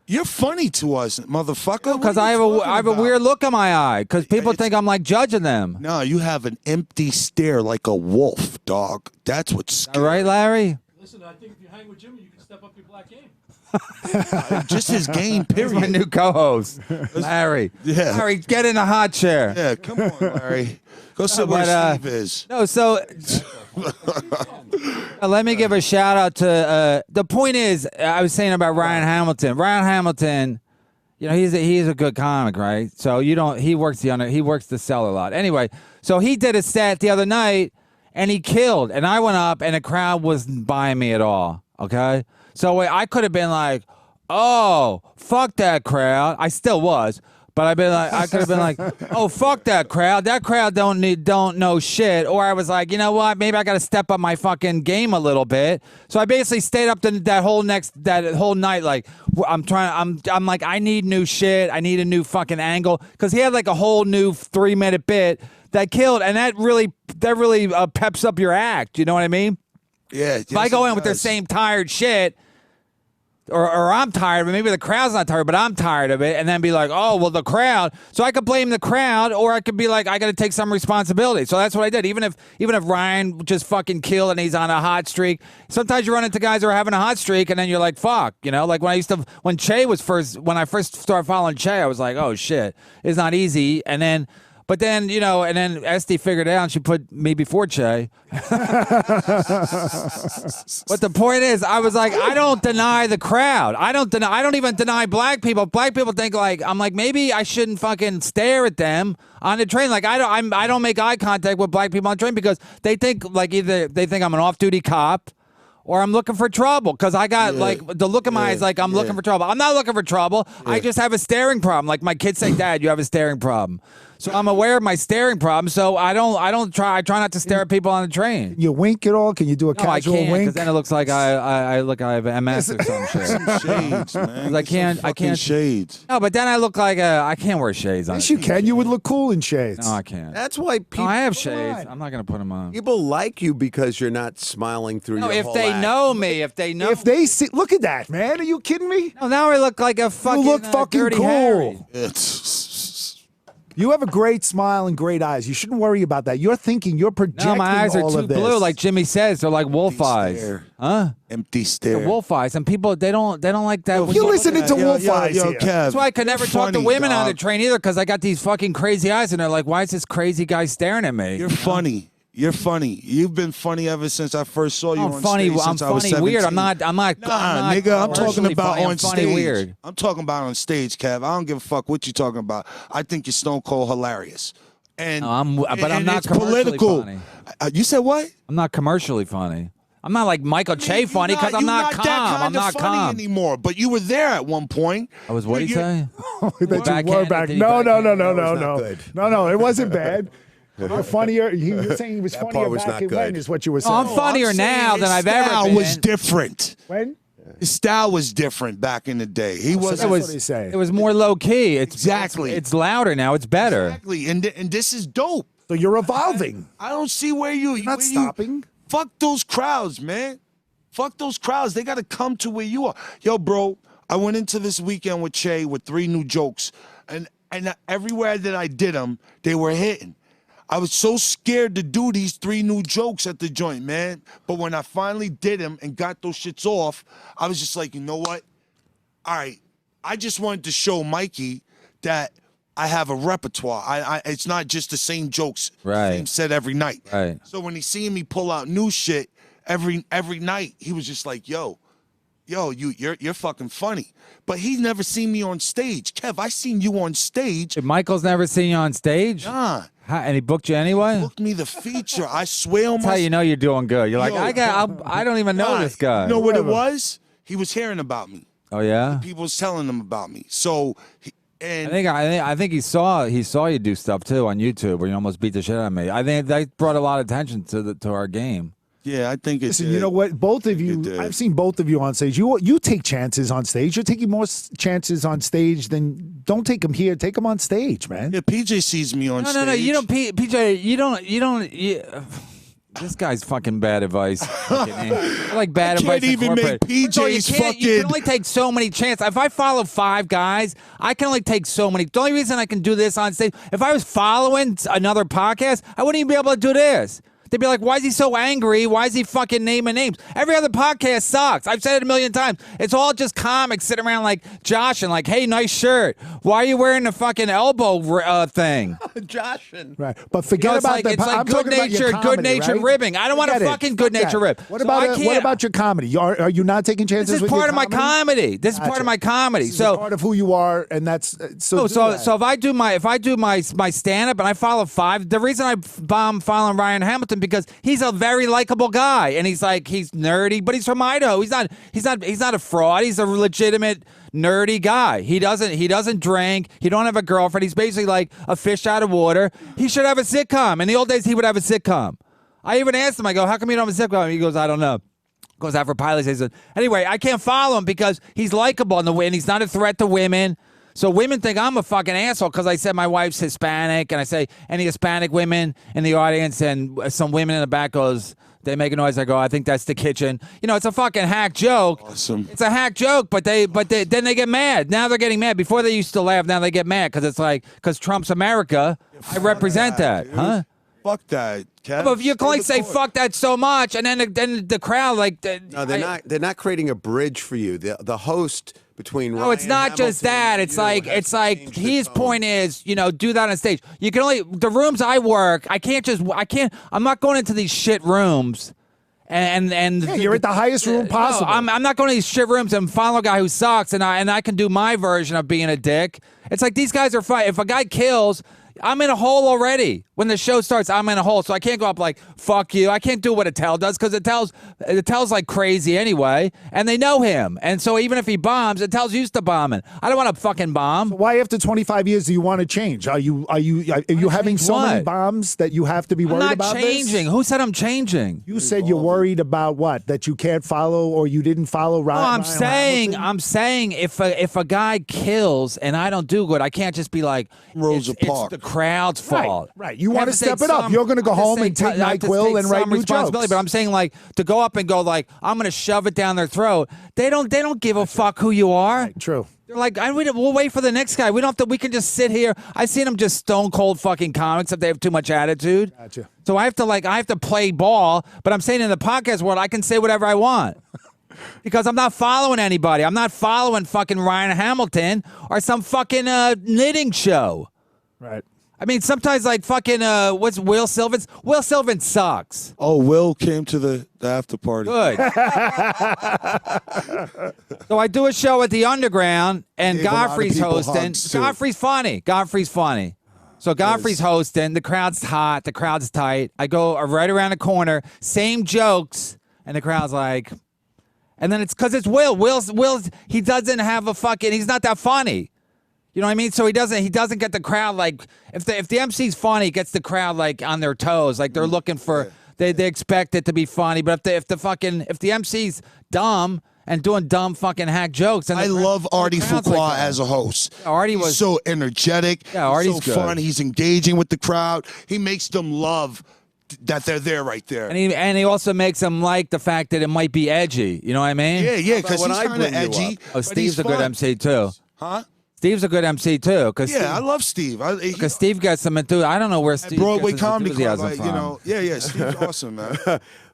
You're funny to us, motherfucker.
Because I have a weird look in my eye. Because people think I'm like judging them.
No, you have an empty stare like a wolf, dog. That's what's
All right, Larry?
Listen, I think if you hang with Jimmy, you can step up your black game.
just his game,
Here's my
period.
new co-host, Larry.
Yeah.
Larry, get in a hot chair.
Yeah, come on, Larry. Go sit where Steve is.
No, so let me give a shout out to. The point is, I was saying about Ryan Hamilton. Ryan Hamilton, you know, he's a good comic, right? So you don't. He works the cell a lot. Anyway, so he did a set the other night, and he killed. And I went up, and the crowd wasn't buying me at all. Okay, so I could have been like, oh, fuck that crowd. I still was. But I could have been like, oh, fuck that crowd. That crowd don't know shit. Or I was like, you know what? Maybe I got to step up my fucking game a little bit. So I basically stayed up that whole night. Like I'm like, I need new shit. I need a new fucking angle. Cause he had like a whole new 3-minute bit that killed. And that really peps up your act. You know what I mean?
Yeah.
If I go in with the same tired shit, or I'm tired of it, maybe the crowd's not tired, but I'm tired of it, and then be like, oh, well, the crowd. So I could blame the crowd, or I could be like, I got to take some responsibility. So that's what I did. Even if Ryan just fucking killed and he's on a hot streak, sometimes you run into guys who are having a hot streak, and then you're like, fuck, you know? Like when I first started following Che, I was like, oh, shit, it's not easy. But then, you know, and then Esty figured it out and she put me before Che. But the point is, I was like, I don't deny the crowd. I don't even deny black people. Black people think like, I'm like, maybe I shouldn't fucking stare at them on the train. Like I don't make eye contact with black people on the train because they think like either they think I'm an off-duty cop or I'm looking for trouble because I got like the look in my eyes like I'm looking for trouble. I'm not looking for trouble. I just have a staring problem. Like my kids say, Dad, you have a staring problem. So I'm aware of my staring problem. So I try not to stare at people on the train.
You wink at all? Can you do a
No, I
casual
can't
wink?
because then it looks like I have MS or some shit.
Shades, man.
I can't.
Shades.
No, but then I look like I can't wear shades on.
Yes, you can. You would look cool in shades.
No, I can't.
That's why people.
No, I have shades. I'm not gonna put them on.
People like you because you're not smiling through
No,
your
if
whole
they
act.
know me, if they know.
If they see, look at that, man. Are you kidding me?
No, now I look like a fucking.
look fucking
Dirty
cool.
Harry.
You have a great smile and great eyes. You shouldn't worry about that. You're projecting
No, my eyes are
all
too
of this.
blue, like Jimmy says. They're like wolf eyes.
stare.
Huh?
Empty stare.
They're wolf eyes, and people they don't like that. when
You're
you look
listening
at
to
it.
wolf eyes
Kev,
here.
That's why I could never
you're
talk to
funny,
women on the
dog.
train either, because I got these fucking crazy eyes, and they're like, "Why is this crazy guy staring at me?"
You're funny. You're funny. You've been funny ever since I first saw you
I'm
on
funny.
stage.
I'm
since I was
funny weird.
17.
I'm not.
Nah,
I'm not
nigga, I'm talking
commercially
about
funny.
on
I'm funny
stage.
weird.
I'm talking about on stage, Kev. I don't give a fuck what you're talking about. I think you're stone cold hilarious. And
No, I'm
and
not
it's
commercially
political.
funny.
You said what?
I'm not commercially funny. I'm not like Michael Che
You're
funny because I'm not
that
calm.
kind
I'm not
of funny
calm.
anymore. But you were there at one point.
I was. What did he
You're-
say?
that you were
Backhanded?
back.
Did he
No,
backhand?
no. It wasn't bad. You're funnier. You're saying he was
That
funnier
part was
back
not
in when
good.
is what you were
No,
saying.
I'm funnier
I'm
now
saying
than
his
I've ever
style
been.
was different.
When?
His style was different back in the day. He was
that's what he's saying.
It was more low key.
Exactly.
It's louder now. It's better.
exactly, and this is dope.
So you're evolving.
I don't see where you
Not
where
stopping.
Fuck those crowds, man. Fuck those crowds. They got to come to where you are. Yo, bro, I went into this weekend with Che with 3 new jokes, and everywhere that I did them, they were hitting. I was so scared to do these 3 new jokes at the joint, man. But when I finally did them and got those shits off, I was just like, you know what? All right, I just wanted to show Mikey that I have a repertoire. It's not just the same jokes,
Right.
same set every night.
Right.
So when he seen me pull out new shit every night, he was just like, yo, you're fucking funny. But he never seen me on stage. Kev, I seen you on stage.
If Michael's never seen you on stage,
Nah,
and he booked you anyway.
booked me the feature. I swear on
That's how you know you're doing good. You're like,
Yo.
I don't even know
Nah,
this guy.
You know what it was? He was hearing about me.
Oh yeah.
People was telling him about me. So,
I think he saw you do stuff too on YouTube where you almost beat the shit out of me. I think that brought a lot of attention to our game.
yeah, I think it's.
Listen, you know what? Both of you,
did.
I've seen both of you on stage. You take chances on stage. You're taking more chances on stage than don't take them here. Take them on stage, man.
Yeah, PJ sees me on stage.
No. You don't, PJ. You don't. This guy's fucking bad advice. Like bad advice.
Can't even make PJ's fucking.
You can only take so many chances. If I follow 5 guys, I can only take so many. The only reason I can do this on stage, if I was following another podcast, I wouldn't even be able to do this. They'd be like, why is he so angry? Why is he fucking naming names? Every other podcast sucks. I've said it a million times. It's all just comics sitting around like Josh and like, hey, nice shirt. Why are you wearing the fucking elbow thing?
Joshing.
Right. But forget
It's
about
like,
the
it's like
I'm talking about your comedy,
good-natured
right?
ribbing. I don't want a
Forget it.
fucking
Fuck
good-natured
that.
rib.
What
So I
about
can't-
what about your comedy? Are you not taking chances
This is
with
part
your
of my comedy. This is part
Gotcha.
of my comedy.
This is
So
part of who you are, and that's
So if I do my stand up and I follow 5, the reason I bomb following Ryan Hamilton because he's a very likable guy and he's nerdy, but he's from Idaho. He's not a fraud. He's a legitimate nerdy guy. He doesn't drink. He don't have a girlfriend. He's basically like a fish out of water. He should have a sitcom. In the old days, he would have a sitcom. I even asked him. I go, how come you don't have a sitcom? He goes, I don't know. Goes out for pilot season. Anyway, I can't follow him because he's likable and he's not a threat to women. So women think I'm a fucking asshole because I said my wife's Hispanic and I say any Hispanic women in the audience and some women in the back goes, they make a noise. I go, I think that's the kitchen. You know, it's a fucking hack joke.
Awesome.
It's a hack joke, but then they get mad. Now they're getting mad. Before they used to laugh. Now they get mad because it's like, because Trump's America. I represent that,
dude.
huh?
Fuck that, Kev.
But if you can only
Stay
say
the course.
fuck that so much, and then the crowd like,
No, they're not creating a bridge for you. The host between.
No, it's not just that. It's like his point is, do that on stage. You can only the rooms I work. I'm not going into these shit rooms. And
Yeah, you're at the highest room possible.
No, I'm not going to these shit rooms and follow a guy who sucks, and I can do my version of being a dick. It's like these guys are fine. If a guy kills, I'm in a hole already. When the show starts, I'm in a hole, so I can't go up like "fuck you." I can't do what Attell does because Attell's like crazy anyway, and they know him. And so even if he bombs, Attell's used to bombing. I don't want to fucking bomb.
Why after 25 years do you want to change? Are you having so many
what?
bombs that you have to be
I'm
worried
not
about
changing.
this?
Who said I'm changing?
You said you're worried about what? That you can't follow or you didn't follow Ryan.
No,
Hamilton?
I'm saying if a guy kills and I don't do good, I can't just be like
Rosa
it's
Parks.
the crowd's fault.
Right. You
I
want
have
to step
take
it up.
some-
You're going to go
I just
home and take
I just
NyQuil
take
and write
some
new
responsibility.
jokes.
But I'm saying like to go up and go like I'm going to shove it down their throat. They don't give a fuck who you are.
True.
They're like, we'll wait for the next guy. We don't have to. We can just sit here. I've seen them just stone cold fucking comics if they have too much attitude.
Gotcha.
So I have to play ball. But I'm saying in the podcast world, I can say whatever I want. Because I'm not following anybody. I'm not following fucking Ryan Hamilton or some fucking knitting show.
Right.
I mean, sometimes like fucking what's Will Sylvan's? Will Sylvan sucks.
Oh, Will came to the after party.
Good. So I do a show at the Underground, and
Gave a lot of
Godfrey's
people
hosting.
hugs, too.
Godfrey's funny. So Godfrey's hosting. The crowd's hot. The crowd's tight. I go right around the corner. Same jokes, and the crowd's like, and then it's because it's Will. Will's he doesn't have a fucking. He's not that funny. You know what I mean? So he doesn't get the crowd like if the MC's funny, it gets the crowd like on their toes, like they're looking for they expect it to be funny. But if the MC's dumb and doing dumb fucking hack jokes, and
I love Artie
crowd's
Fuqua
like that.
as a host.
Yeah, Artie
He's
was-
so energetic.
Yeah, Artie's
He's so
good.
fun. He's engaging with the crowd. He makes them love that they're there right there.
And he also makes them like the fact that it might be edgy. You know what I mean?
Yeah, because
when
he's
I
kind of
bring you
edgy.
up?
Oh,
but
Steve's
he's
a good
fun.
MC too.
Huh?
Steve's a good MC too.
Yeah, I love Steve.
Because Steve got some enthusiasm. I don't know where Steve
Broadway
gets his
Comedy Club,
enthusiasm from.
yeah, Steve's awesome, man.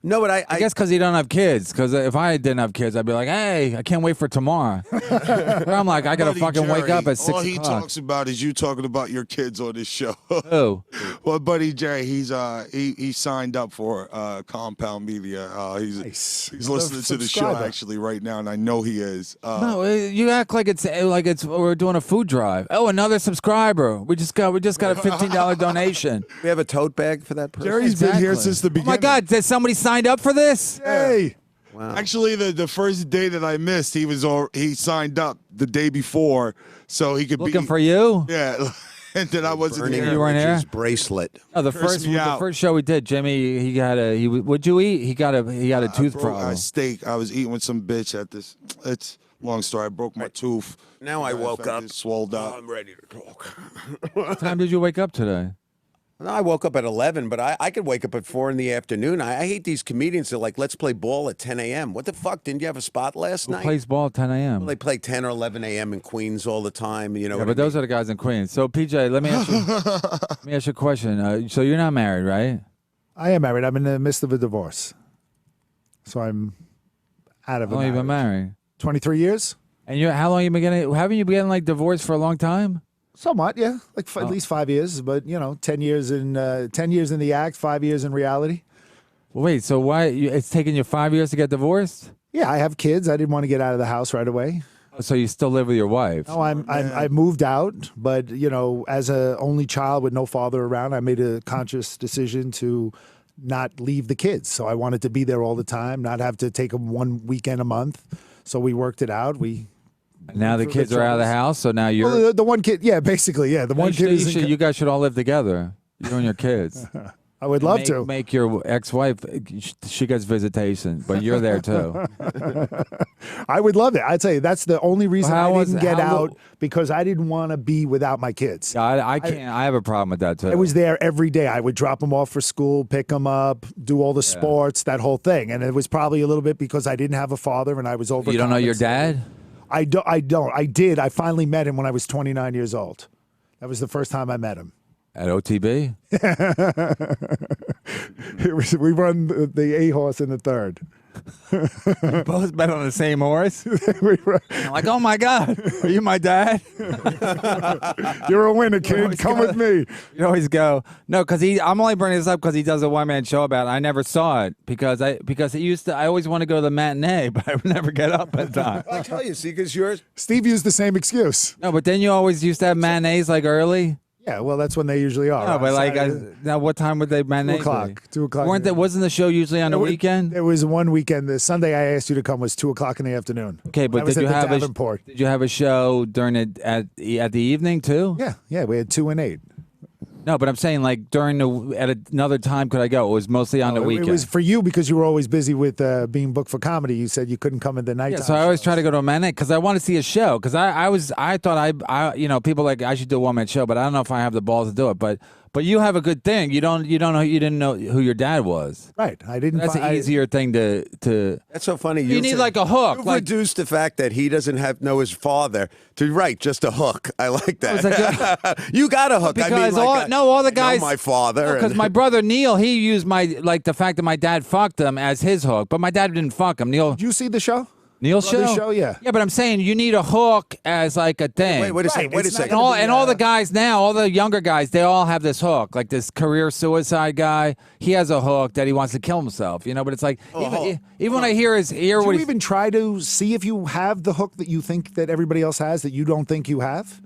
No, but
I guess because he don't have kids. Because if I didn't have kids, I'd be like, hey, I can't wait for tomorrow. But I'm like, I gotta
Buddy
fucking wake
Jerry,
up at 6
All he
o'clock.
talks about is you talking about your kids on this show.
Who?
Well, buddy Jerry, he signed up for Compound Media. He's listening to the show
Subscriber.
actually right now, and I know he is.
No, you act like it's we're doing a food drive. Oh, another subscriber. We just got a $15 donation.
we have a tote bag for that person.
Jerry's been here
Exactly.
since the
Oh
beginning.
my God! Did somebody signed up for this?
Hey.
Actually, the first day that I missed, he signed up the day before so he could
Looking
be
for you?
Yeah, and then I wasn't
Burning
there.
You weren't
Rich's
there?
bracelet.
Oh, the
Cursed me out.
first show we did, Jimmy. He got what'd you eat? He got a tooth problem.
Steak. I was eating with some bitch at this. It's a long story. I broke my tooth.
Now I woke up.
Swelled up.
I'm ready to talk.
What time did you wake up today?
No, I woke up at 11, but I could wake up at 4 in the afternoon. I hate these comedians that like, let's play ball at 10 a.m. What the fuck? Didn't you have a spot last
Who
night?
plays ball at 10 a.m.?
Well, they play 10 or 11 a.m. in Queens all the time. You know.
Yeah, but those are the guys in Queens. So PJ, let me ask you a question. So you're not married, right?
I am married. I'm in the midst of a divorce, so I'm out of
How
a
long you been
marriage.
married?
23 years.
And how long you been getting? Haven't you been getting like divorced for a long time?
Somewhat, yeah, like at least 5 years. But 10 years in 10 years in the act, 5 years in reality.
Well, wait, so why it's taken you 5 years to get divorced?
Yeah, I have kids. I didn't want to get out of the house right away.
So you still live with your wife?
No, I moved out, but as a only child with no father around, I made a conscious decision to not leave the kids. So I wanted to be there all the time, not have to take them one weekend a month. So we worked it out.
Now the
through
kids
the
are out of the
troubles.
house, so now you're.
Well, the one kid, yeah, basically, yeah, the one kid is.
You guys should all live together. You and your kids.
I would love to.
Make your ex-wife. She gets visitation, but you're there too.
I would love it. I'd say that's the only reason
How
I
was-
didn't get
how-
out because I didn't want to be without my kids.
I can't. I have a problem with that too.
I was there every day. I would drop them off for school, pick them up, do all the sports, that whole thing. And it was probably a little bit because I didn't have a father and I was over.
You don't know your dad?
I don't. I did. I finally met him when I was 29 years old. That was the first time I met him.
At OTB?
We run the A horse in the third.
Both bet on the same horse?
We run-
I'm like, oh my God, are you my dad?
You're a winner, kid. Come with me.
You always go, no, because I'm only bringing this up because he does a one-man show about it. I never saw it because it used to. I always want to go to the matinee, but I would never get up at time.
I tell you, see, because yours.
Steve used the same excuse.
No, but then you always used to have matinees like early.
Yeah, well, that's when they usually are.
No,
on
but like
Saturday.
now, what time would they matinee?
2 o'clock. 2 o'clock.
Wasn't the show usually on the weekend?
There was one weekend. The Sunday I asked you to come was 2 o'clock in the afternoon.
Okay, but
I was
did you
at the
have
Davenport.
did you have a show during it at the evening too?
Yeah, we had 2 and 8.
No, but I'm saying like at another time could I go? It was mostly on the weekend.
It was for you because you were always busy with being booked for comedy. You said you couldn't come in the night.
Yeah, so I always try to go to a matinee because I want to see a show. Because I thought people like I should do a one man show, but I don't know if I have the balls to do it. But you have a good thing. You didn't know who your dad was.
Right. I didn't.
That's an easier thing to.
That's so funny.
You need like a hook.
You've
Like,
reduced the fact that he doesn't know his father to just a hook. I like that. You got a hook.
because
I mean, like
all the
I know
guys.
my father.
Because
and-
my brother Neil, he used the fact that my dad fucked him as his hook, but my dad didn't fuck him.
Did you see the show?
Neil's
Brother's show, yeah.
Yeah, but I'm saying you need a hook as like a thing.
Wait a
Right,
second. Wait a
it's not
second.
gonna
And all the guys now, all the younger guys, they all have this hook. Like this career suicide guy, he has a hook that he wants to kill himself. But it's like even when I hear
Do you
what he's
even try to see if you have the hook that you think that everybody else has that you don't think you have?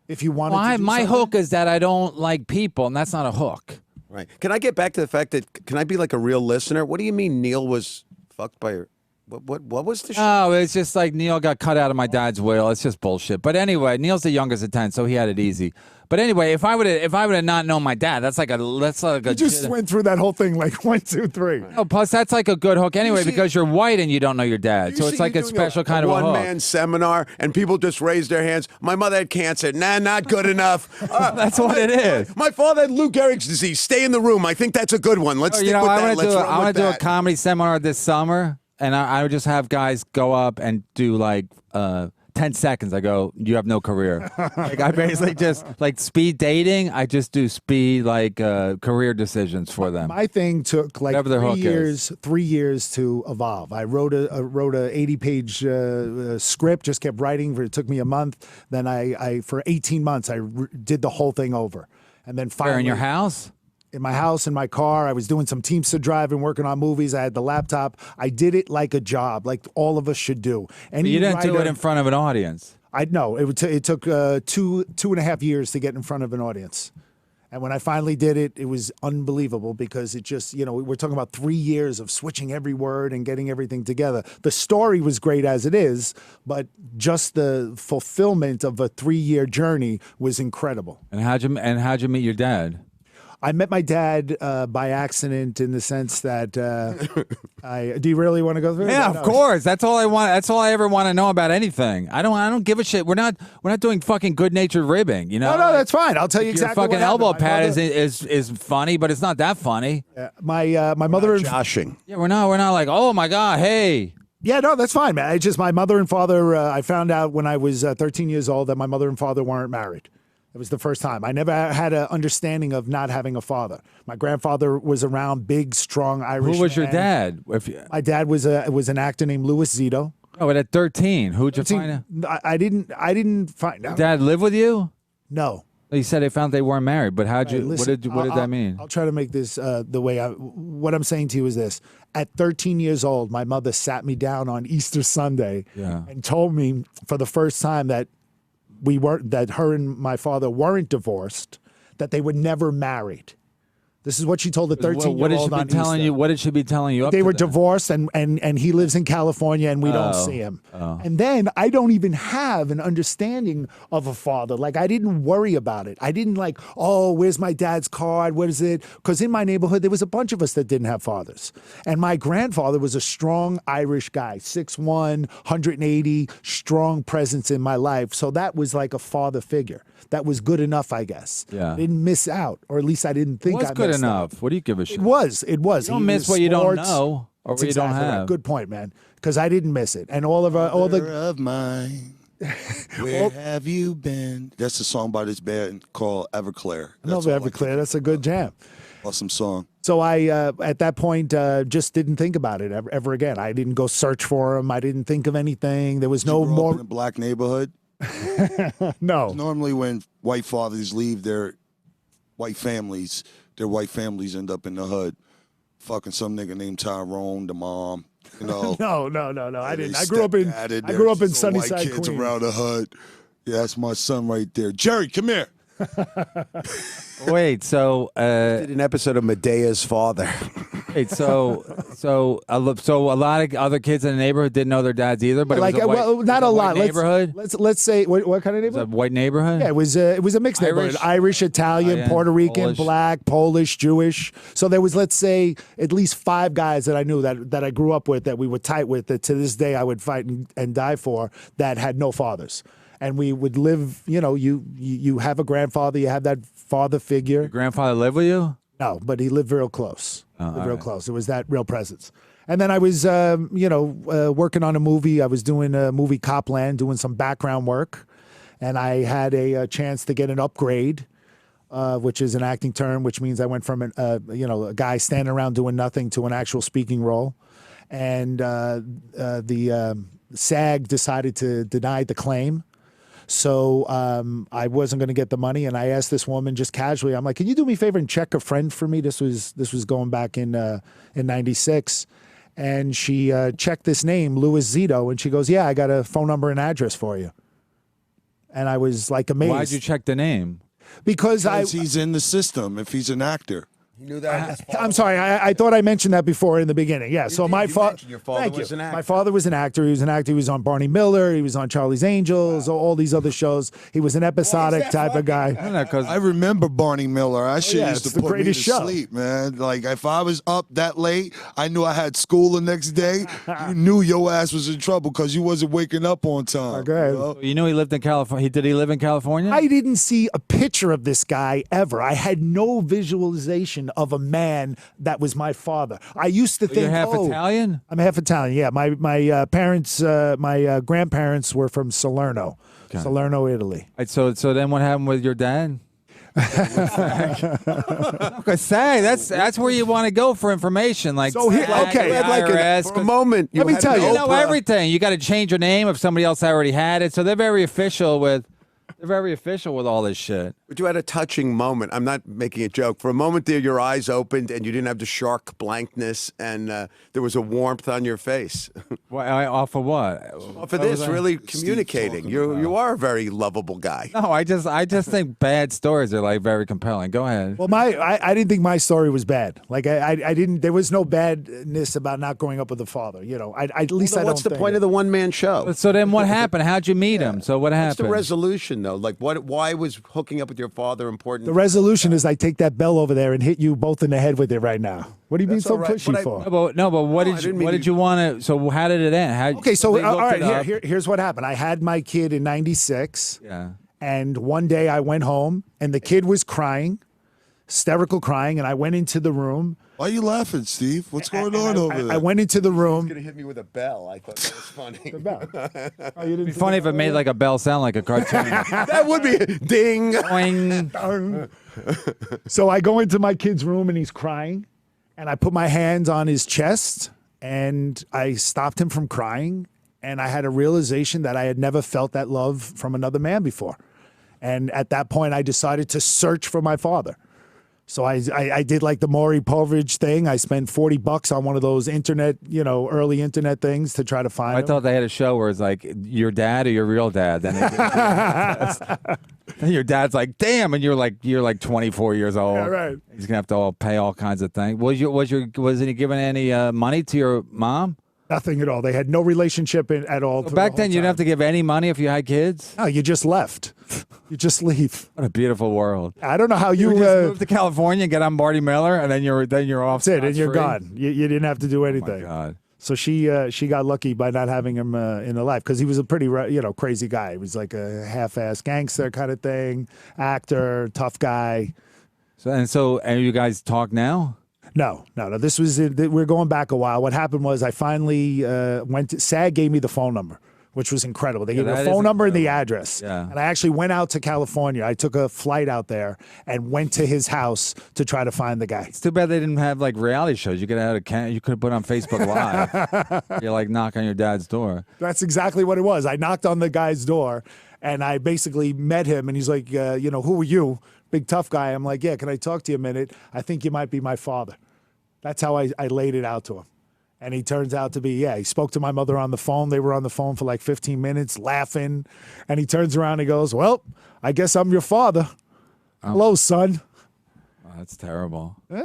If you wanted to do
my
something?
hook is that I don't like people, and that's not a hook.
Right. Can I get back to the fact that can I be like a real listener? What do you mean Neil was fucked by her? What was the show?
Oh, it's just like Neil got cut out of my dad's will. It's just bullshit. But anyway, Neil's the youngest of 10, so he had it easy. But anyway, if I would have not known my dad, that's like a
You just went through that whole thing like 1, 2, 3.
Oh, plus that's like a good hook anyway
see-
because you're white and you don't know your dad. So
You
it's
see
like
me
a
doing
special kind of a hook.
one-man seminar, and people just raise their hands. My mother had cancer. Nah, not good enough.
That's what it is.
My father had Lou Gehrig's disease. Stay in the room. I think that's a good one. Let's stick with
I
that.
want to
Let's
do.
run
I want
with
to do a
that.
comedy seminar this summer, and I would just have guys go up and do like 10 seconds. I go, you have no career. Like I basically just like speed dating. I just do speed like career decisions for them.
My thing took like
Whatever their
3
hook is.
years, 3 years to evolve. I wrote a 80-page script, just kept writing. It took me a month. Then I for 18 months, I did the whole thing over. And then finally,
Where in your house?
in my house, in my car. I was doing some Teamster driving, working on movies. I had the laptop. I did it like a job, like all of us should do. And
You didn't do it in front of an audience.
I know it took 2.5 years to get in front of an audience. And when I finally did it, it was unbelievable because it just, we're talking about 3 years of switching every word and getting everything together. The story was great as it is, but just the fulfillment of a 3-year journey was incredible.
And how'd you meet your dad?
I met my dad by accident in the sense that do you really want to go through?
Yeah,
No.
of course. That's all I want. That's all I ever want to know about anything. I don't give a shit. We're not doing fucking good natured ribbing. You know?
No, that's fine. I'll tell you
Your
exactly.
fucking
what happened.
elbow
My
pad
mother-
is funny, but it's not that funny.
my mother and
Joshing.
Yeah, we're not like, oh my god, hey.
yeah, no, that's fine, man. It's just my mother and father. I found out when I was 13 years old that my mother and father weren't married. It was the first time. I never had an understanding of not having a father. My grandfather was around, big, strong Irish.
Who was your
man.
dad? If you,
My dad was an actor named Louis Zito.
oh, but at 13, who'd you find out?
I didn't find out.
Dad live with you?
No.
You said they found they weren't married, but how'd
Hey,
you?
listen,
What did that mean?
I'll try to make this the way what I'm saying to you is this. At 13 years old, my mother sat me down on Easter Sunday
Yeah.
and told me for the first time that her and my father weren't divorced, that they were never married. This is what she told the 13-year-old
What did she
on
be telling
Easter.
you? What did she be telling you? Up
They
to
were
that?
divorced, and he lives in California, and we don't see him. And then I don't even have an understanding of a father. Like, I didn't worry about it. I didn't like, oh, where's my dad's card? What is it? Because in my neighborhood, there was a bunch of us that didn't have fathers. And my grandfather was a strong Irish guy, 6'1", 180, strong presence in my life. So that was like a father figure. That was good enough, I guess.
Yeah.
I didn't miss out, or at least I didn't think
What's
I
good
missed out.
enough? What do you give a shit?
It was.
You don't
He
miss
was
what you don't
sports.
know or
That's
what you don't
exactly right.
have.
Good point, man. Because I didn't miss it, and all
Mother
the
of mine, where have you been? That's a song by this band called Everclear.
no
That's all I
Everclear.
can
That's a good jam.
Awesome song.
So I, at that point, just didn't think about it ever again. I didn't go search for him. I didn't think of anything. There was no
You grew up
more.
in a black neighborhood.
No.
Normally, when white fathers leave their white families end up in the hood, fucking some nigga named Tyrone, the mom. You know.
No. I
They
didn't. I grew up in.
stepdadded
I grew up in
some white
Sunnyside,
kids
Queens.
around the hood. Yeah, that's my son right there. Jerry, come here.
Wait, so
Did an episode of Medea's father.
wait, so a lot of other kids in the neighborhood didn't know their dads either, but
Like,
it was a white,
well, not
it
a
was
lot.
white neighborhood.
Let's say what kind of
It was a
neighborhood?
white neighborhood.
Yeah, it was a mixed neighborhood. Irish, Italian,
Italian,
Puerto Rican,
Polish.
black, Polish, Jewish. So there was, let's say, at least 5 guys that I knew that I grew up with, that we were tight with, that to this day I would fight and die for, that had no fathers. And we would live, you have a grandfather, you have that father figure.
Your grandfather lived with you?
No, but he lived real close. Lived real
all right.
close. It was that real presence. And then I was, working on a movie. I was doing a movie Copland, doing some background work. And I had a chance to get an upgrade, which is an acting term, which means I went from a guy standing around doing nothing to an actual speaking role. And the SAG decided to deny the claim. So I wasn't going to get the money, and I asked this woman just casually. I'm like, "Can you do me a favor and check a friend for me?" This was going back in '96, and she checked this name, Louis Zito, and she goes, "Yeah, I got a phone number and address for you." And I was like amazed.
Why'd you check the name?
Because
He's in the system if he's an actor.
He knew that.
I'm sorry. I thought I mentioned that before in the beginning. Yeah. So
did.
my
You
father.
mentioned your father was an actor.
My father was an actor. He was an actor. He was on Barney Miller. He was on Charlie's Angels. All these other shows. He was an episodic type of guy.
I don't know, 'cause
I remember Barney Miller. That shit
yeah,
used
it's
to
the
put me to
greatest show.
sleep, man. Like, if I was up that late, I knew I had school the next day, you knew your ass was in trouble because you wasn't waking up on time.
Okay.
you know?
you knew he lived in California. Did he live in California?
I didn't see a picture of this guy ever. I had no visualization of a man that was my father. I used to think,
You're half Italian?
I'm half Italian. Yeah, my parents, my grandparents were from Salerno, Salerno, Italy.
Right, so then what happened with your dad? Okay, SAG. That's where you want to go for information. Like,
So here-
SAG,
okay.
the
You had like
IRS,
for a moment.
Let me
had
tell
an
you.
You know
Oprah.
everything. You got to change your name if somebody else already had it. So they're very official with all this shit.
But you had a touching moment. I'm not making a joke. For a moment there, your eyes opened and you didn't have the shark blankness, and there was a warmth on your face.
Off of what?
For this, really communicating. You are a very lovable guy.
No, I just think bad stories are like very compelling. Go ahead.
Well, I didn't think my story was bad. Like I didn't. There was no badness about not growing up with a father. You know, at least I don't.
What's the point of the one-man show?
So then what happened? How'd you meet him? So what
What's
happened?
the resolution, though? Like, why was hooking up with your your father important.
The resolution is I take that bell over there and hit you both in the head with it right now. What do you mean
That's
so
all right,
pushy
but
for?
No, but what
No, I didn't mean
did
to-
you want to? So how did it end? How,
Okay, so
they
all
looked it
right,
up.
here's what happened. I had my kid in '96.
Yeah.
And one day I went home and the kid was crying, hysterical crying, and I went into the room.
Why are you laughing, Steve? What's going on over there?
I went into the room.
Gonna hit me with a bell. I thought that was funny.
It'd be funny if it made like a bell sound like a cartoon.
That would be ding.
Boing.
So I go into my kid's room and he's crying, and I put my hands on his chest and I stopped him from crying. And I had a realization that I had never felt that love from another man before. And at that point, I decided to search for my father. So I did like the Maury Povich thing. I spent $40 on one of those internet, early internet things to try to find him.
I thought they had a show where it's like your dad or your real dad. Then and your dad's like, damn, and you're like 24 years old.
Yeah, right.
He's gonna have to all pay all kinds of things. Wasn't he giving any money to your mom?
Nothing at all. They had no relationship at all.
Well, back then, you didn't have to give any money if you had kids.
No, you just left. You just leave.
What a beautiful world.
I don't know how
You
you.
just move to California and get on Barty Miller, and then you're off.
That's it, and you're
scot-free?
gone. You didn't have to do
Oh
anything.
my God.
So she got lucky by not having him in her life because he was a pretty crazy guy. He was like a half-ass gangster kind of thing, actor, tough guy.
So you guys talk now?
No. This was we're going back a while. What happened was I finally went to SAG gave me the phone number, which was incredible. They gave me
that
the
is
phone number and the
incredible.
address.
Yeah.
And I actually went out to California. I took a flight out there and went to his house to try to find the guy.
It's too bad they didn't have like reality shows. You could have you could have put on Facebook Live. You like knock on your dad's door.
That's exactly what it was. I knocked on the guy's door and I basically met him and he's like, who are you? Big tough guy. I'm like, yeah, can I talk to you a minute? I think you might be my father. That's how I laid it out to him. And he turns out to be, he spoke to my mother on the phone. They were on the phone for like 15 minutes laughing. And he turns around and he goes, well, I guess I'm your father. Hello, son.
Oh, that's terrible.
I'll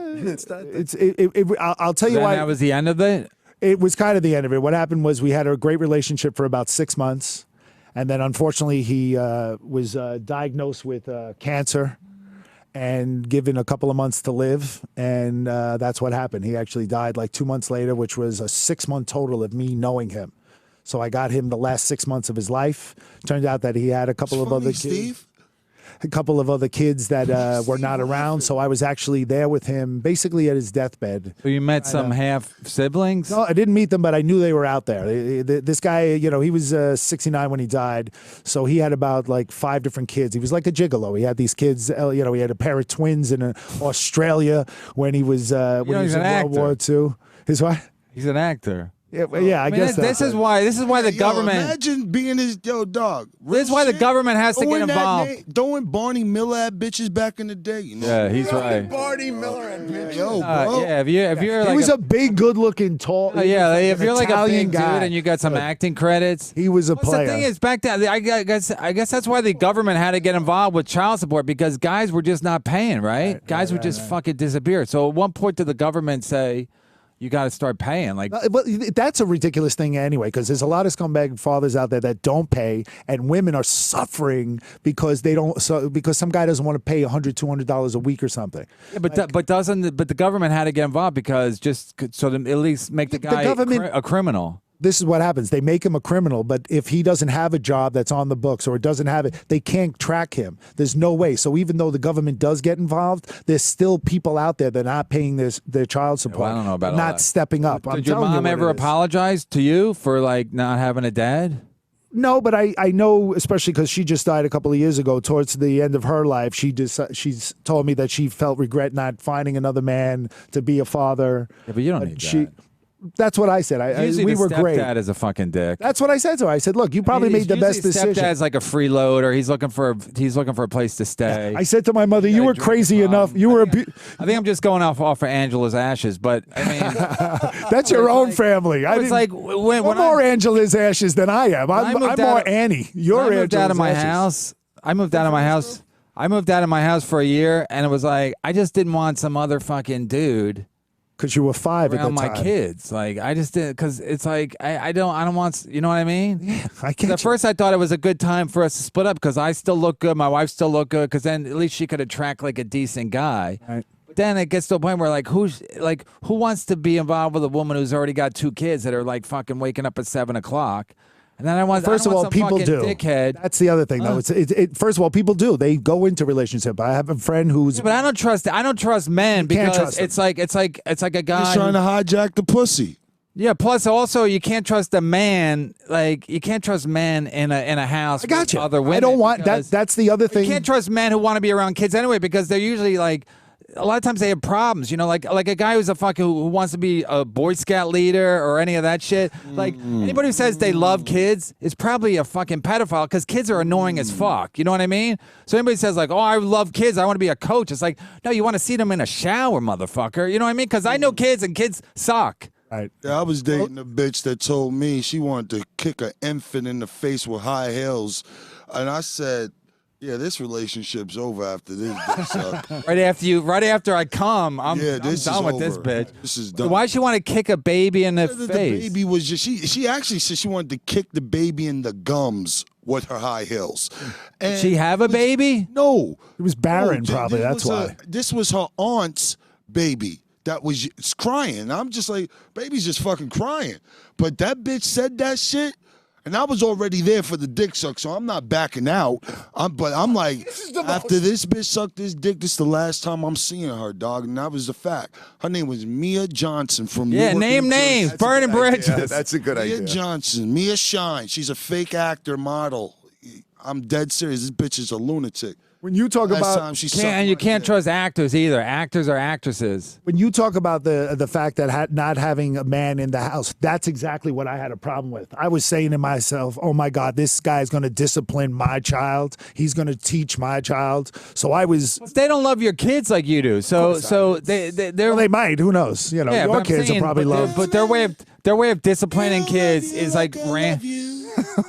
tell you
Then
why.
that was the end of it.
It was kind of the end of it. What happened was we had a great relationship for about 6 months. And then unfortunately, he was diagnosed with cancer and given a couple of months to live. And that's what happened. He actually died like 2 months later, which was a 6-month total of me knowing him. So I got him the last 6 months of his life. Turned out that he had a couple of other kids.
Steve.
A couple of other kids that were not around. So I was actually there with him basically at his deathbed.
So you met some half siblings.
No, I didn't meet them, but I knew they were out there. This guy, he was 69 when he died, so he had about like 5 different kids. He was like a gigolo. He had these kids. He had a pair of twins in Australia when he was when he was
he's
in
an
World
actor.
War II. His what?
He's an actor.
Yeah, I
I mean,
guess
this is why the
Yo,
government.
Imagine being his dog.
This is why the government has to get involved.
Throwing Barney Miller at bitches back in the day.
Yeah, he's right.
Barty Miller and bitches.
Yo, bro.
Yeah, if you're
He
like
was a big, good-looking, tall.
if
an
you're like a
Italian
big
guy.
dude and you got some acting credits.
He was a
What's
player.
the thing is, back then, I guess that's why the government had to get involved with child support because guys were just not paying, right? Guys would just fucking disappear. So at one point did the government say, you got to start paying? Like,
But that's a ridiculous thing anyway, because there's a lot of scumbag fathers out there that don't pay, and women are suffering because they don't. So because some guy doesn't want to pay $100-$200 a week or something.
yeah, but the government had to get involved because so to at least make the guy
government-
a criminal.
This is what happens. They make him a criminal, but if he doesn't have a job that's on the books or doesn't have it, they can't track him. There's no way. So even though the government does get involved, there's still people out there that are not paying their child support.
Well, I don't know about all
not
that.
stepping up. I'm
Did your
telling you
mom
what
ever
it is.
apologize to you for like not having a dad?
No, but I know, especially because she just died a couple of years ago. Towards the end of her life, she's told me that she felt regret not finding another man to be a father.
Yeah, but you don't need that.
That's what I said.
Usually
we
the
were great.
Stepdad is a fucking dick.
That's what I said to her. I said, "Look, you probably made the best decision."
Stepdad's like a freeloader. He's looking for a place to stay.
I said to my mother, "You were
drink
crazy
from.
enough. You were
I think I'm just going off of Angela's ashes, but I mean,
that's your own family.
it's like when
I'm more Angela's ashes than I am. I'm
moved
more
out-
Annie. You're
I moved out of my
Angela's ashes.
house. I moved out of my house for a year, and it was like I just didn't want some other fucking dude
Because you were 5 at
around
the
my
time.
kids. Like I just didn't, because it's like I don't want, you know what I mean?
Yeah, I get
At first, I thought it was a good time for us to split up because I still look good, my wife still look good, because then at least she could attract like a decent guy.
Right.
But then it gets to a point where like who wants to be involved with a woman who's already got 2 kids that are like fucking waking up at 7 o'clock? And then
First of all, people do.
Dickhead.
That's the other thing, though. First of all, people do. They go into relationship. I have a friend who's.
Yeah, but I don't trust men
can't
because
trust
it's like a guy
He's trying to hijack the pussy.
Yeah. Plus, also, you can't trust a man. Like you can't trust men in a house.
I got
with
you.
Other women.
I don't want that.
because
That's the other thing.
You can't trust men who want to be around kids anyway because they're usually like. A lot of times they have problems, you know, like a guy who's a fucking who wants to be a Boy Scout leader or any of that shit. Like anybody who says they love kids is probably a fucking pedophile because kids are annoying as fuck. You know what I mean? So anybody says like, "Oh, I love kids. I want to be a coach." It's like, no, you want to see them in a shower, motherfucker. You know what I mean? Because I know kids and kids suck.
Right.
Yeah, I was dating a bitch that told me she wanted to kick an infant in the face with high heels, and I said, "Yeah, this relationship's over after this dick suck."
Right after I come, I'm
Yeah, this
done
is
with this
over.
bitch.
This is
So
done.
why'd she want to kick a baby in the
The
face?
baby was just she actually said she wanted to kick the baby in the gums with her high heels. And
Did she have a baby?
No,
It was barren,
No,
probably.
this
That's
was
why.
This was her aunt's baby that was crying. I'm just like, baby's just fucking crying. But that bitch said that shit. And I was already there for the dick suck, so I'm not backing out. But I'm like, after this bitch sucked this dick, this is the last time I'm seeing her, dog. And that was the fact. Her name was Mia Johnson from
Yeah,
Newark,
name
New Jersey.
names, burning bridges.
Yeah, that's a good
Mia
idea.
Johnson, Mia Shine. She's a fake actor model. I'm dead serious. This bitch is a lunatic.
When you talk
Last
about
time she sucked
And you
my
can't
dick.
trust actors either. Actors are actresses.
when you talk about the fact that not having a man in the house, that's exactly what I had a problem with. I was saying to myself, "Oh my God, this guy's going to discipline my child. He's going to teach my child." So I was.
They don't love your kids like you do. So they're
Well, they might. Who knows? You know,
yeah,
your
but I'm
kids
saying,
are probably
but
loved.
But their way of disciplining kids is like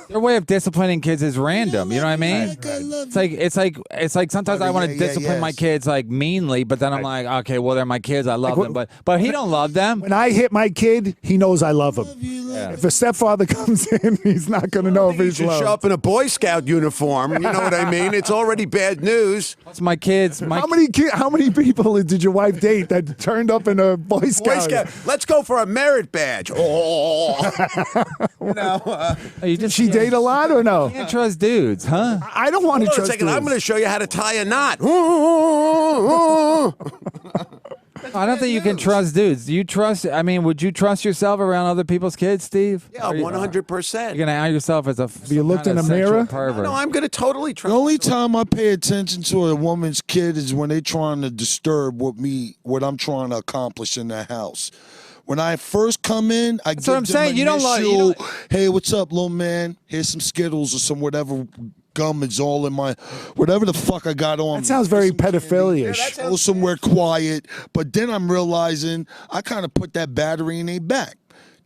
their way of disciplining kids is random. You know what I mean? It's like sometimes I want to discipline my kids like meanly, but then I'm like, okay, well they're my kids, I love them, but he don't love them.
When I hit my kid, he knows I love him. If a stepfather comes in, he's not going to know if
You
he's
should
loved.
show up in a Boy Scout uniform. You know what I mean? It's already bad news.
It's my kids.
How many people did your wife date that turned up in a Boy Scout?
Boy Scout. Let's go for a merit badge. Oh, you know.
You just
She date a lot or no?
can't trust dudes, huh?
I don't want to
Hold on a
trust
second.
dudes.
I'm going to show you how to tie a knot.
I don't think you can trust dudes. Do you trust? I mean, would you trust yourself around other people's kids, Steve?
Yeah,
Or you-
100%.
You're gonna out yourself as a.
you looked in a mirror?
Pervert.
No, I'm going to totally
The
trust.
only time I pay attention to a woman's kid is when they trying to disturb what I'm trying to accomplish in the house. When I first come in, I give
what I'm
them
saying. You don't love- you
initial, hey, what's up, little man? Here's some Skittles or some whatever gum is all in my, whatever the fuck I got on.
That sounds very pedophilia-ish.
Go somewhere quiet. But then I'm realizing I kind of put that battery in their back.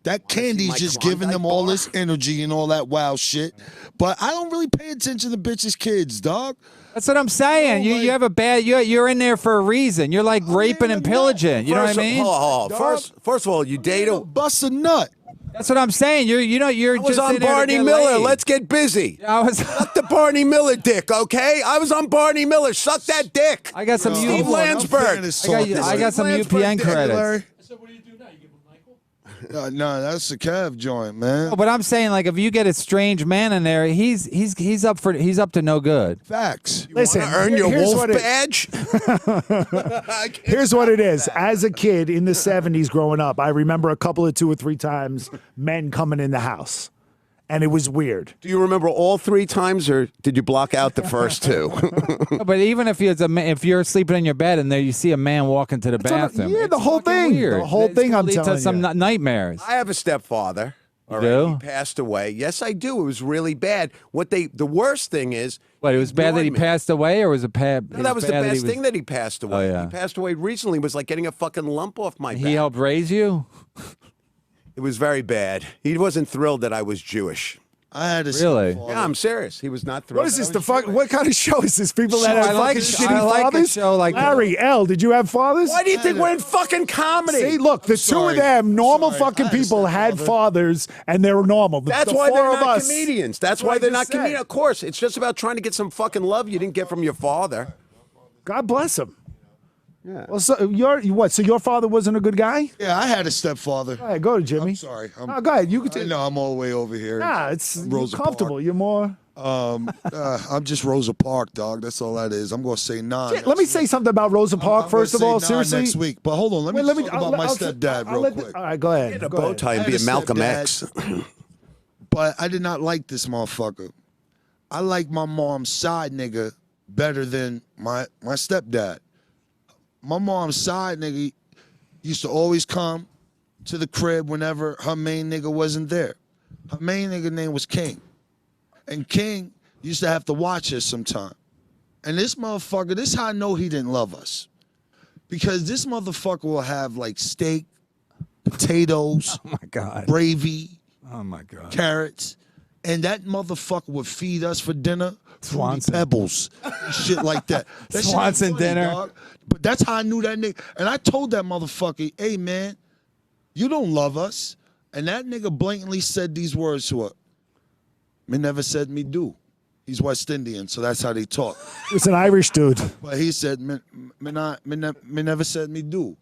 That candy's
my
just
Klondike
giving them all
bar?
this energy and all that wow shit. But I don't really pay attention to bitches' kids, dog.
That's what I'm saying. You have a bad. You're in there for a reason. You're like raping and pillaging. You know what I mean?
Hold on. First of all, you date a.
Bust a nut.
That's what I'm saying. You're
I was
just
on
in there to
Barney
get
Miller.
laid.
Let's get busy.
I was.
Suck the Barney Miller dick, okay? I was on Barney Miller. Suck that dick.
I got some.
Steve Landsberg.
I got some UPN credits.
So what do you do now? You give him NyQuil?
No, that's the Cav joint, man.
Oh, but I'm saying, like, if you get a strange man in there, he's up to no good.
Facts.
Listen,
Earn your
here's
wolf
what it-
badge.
Here's what it is. As a kid in the 70s growing up, I remember a couple of 2 or 3 times men coming in the house. And it was weird.
Do you remember all 3 times, or did you block out the first 2?
No, but even if you're sleeping in your bed and there you see a man walk into the bathroom,
yeah, the
it's
whole
fucking
thing.
weird.
The whole
It's
thing,
gonna
I'm
lead
telling
to some
you.
nightmares.
I have a stepfather. All
You
right,
do?
he passed away. Yes, I do. It was really bad. The worst thing is.
What, it was bad that he
ignored me.
passed away, or was it bad?
No, that was the best thing that he passed away.
Oh, yeah.
He passed away recently. It was like getting a fucking lump off my back.
He helped raise you.
It was very bad. He wasn't thrilled that I was Jewish.
I had a
Really?
stepfather.
Yeah, I'm serious. He was not thrilled.
What is this? The fuck? What kind of show is this? People that have
I like-
fucking
I
shitty
like a
fathers.
show like
Larry L. Did you have fathers?
Why do you think we're in fucking comedy?
See, look, the two
sorry.
of them, normal
I'm sorry.
fucking
I had a
people, had
stepfather.
fathers, and they were normal.
That's
the
why
four
they're
of
not
us.
comedians. That's
what
why
I
they're
just
not
said.
comedians. Of course, it's just about trying to get some fucking love you didn't get from your father.
God bless him.
Yeah.
Well, so what? So your father wasn't a good guy?
Yeah, I had a stepfather.
All right, go to Jimmy.
I'm sorry.
No, go ahead. You
I
could.
know I'm all the way over here.
Nah, it's you're
Rosa
comfortable.
Park.
You're more.
I'm just Rosa Park, dog. That's all that is. I'm gonna say nine.
Let me say something about Rosa Park first of all. Seriously,
next week. But hold on, let me
Wait,
talk about my stepdad real quick.
All right, go ahead.
Get a
Go
bow
ahead.
tie and
I
be
had
a
a
Malcolm
stepdad.
X.
But I did not like this motherfucker. I like my mom's side nigga better than my stepdad. My mom's side nigga used to always come to the crib whenever her main nigga wasn't there. Her main nigga name was King. And King used to have to watch us sometime. And this motherfucker, this is how I know he didn't love us. Because this motherfucker will have like steak, potatoes,
Oh my God.
gravy,
Oh my God.
carrots, and that motherfucker would feed us for dinner Fruity
Swanson.
Pebbles, shit like that. That shit ain't
Swanson
funny,
dinner.
dog. But that's how I knew that nigga. And I told that motherfucker, hey man, you don't love us. And that nigga blatantly said these words to her. Me never said me do. He's West Indian, so that's how they talk.
It's an Irish dude.
But he said, me never said me do.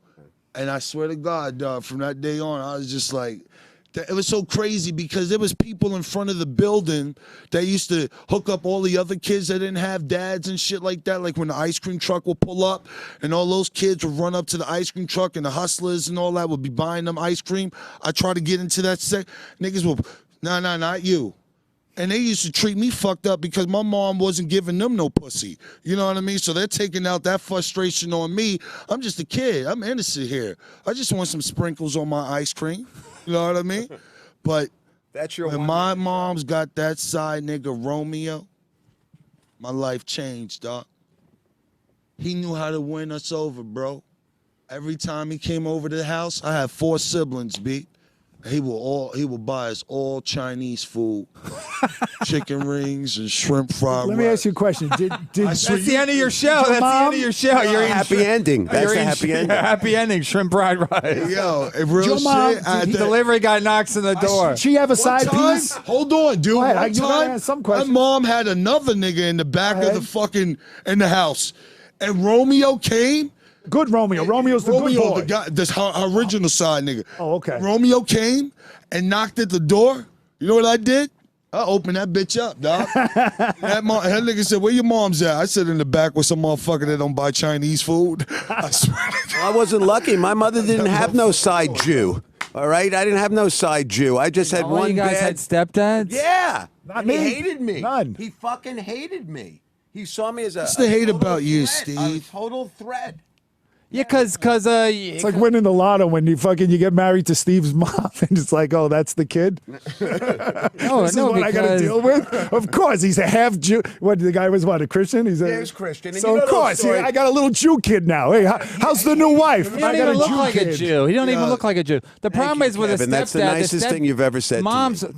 And I swear to God, dog, from that day on, I was just like, it was so crazy because there was people in front of the building that used to hook up all the other kids that didn't have dads and shit like that. Like when the ice cream truck would pull up and all those kids would run up to the ice cream truck and the hustlers and all that would be buying them ice cream. I try to get into that niggas will, nah, not you. And they used to treat me fucked up because my mom wasn't giving them no pussy. You know what I mean? So they're taking out that frustration on me. I'm just a kid. I'm innocent here. I just want some sprinkles on my ice cream. You know what I mean? But
That's your
when
one.
my mom's got that side nigga Romeo, my life changed, dog. He knew how to win us over, bro. Every time he came over to the house, I have 4 siblings, B. He will buy us all Chinese food, chicken rings and shrimp fried
Let me
rice.
ask you a question. Did
That's the end of your show. That's the end of your show. You're eating
Happy ending. That's
you're
the
eating
happy ending.
Happy ending. Shrimp fried rice.
Yo, real
Your mom-
shit. I-
did
Delivery guy knocks on the door.
she have a
One
side
time,
piece?
hold on, dude.
Go ahead,
One
you gotta
time,
ask some
my
questions.
mom had another nigga in the back
Go
of the
ahead.
fucking in the house, and Romeo came.
Good Romeo. Romeo's the good boy.
the guy, this her original side nigga.
Oh, okay.
Romeo came and knocked at the door. You know what I did? I opened that bitch up, dog. that nigga said, "Where your mom's at?" I said, "In the back with some motherfucker that don't buy Chinese food." I swear to God.
I wasn't lucky. My mother didn't have no side Jew. All right? I didn't have no side Jew. I just had
All
one
you guys
bad.
had stepdads?
Yeah.
Not
And
me.
He hated me.
None.
He fucking hated me. He saw me as a.
What's the hate
total
about you,
threat,
Steve?
A total threat.
Yeah, cause
It's like winning the lotto when you get married to Steve's mom, and it's like, oh, that's the kid.
no,
This is what I got to
because-
deal with. Of course, he's a half Jew. What the guy was? What, a Christian? He's a,
Yeah, he was Christian. And
So
you know
of
those
course,
stories-
I got a little Jew kid now. Hey, how's the new wife?
He
I
don't
got
even
a
look
Jew
like
kid.
a Jew. He don't even look like a Jew. The problem
you,
is with
Kevin.
a stepdad.
That's the nicest thing you've ever said to me.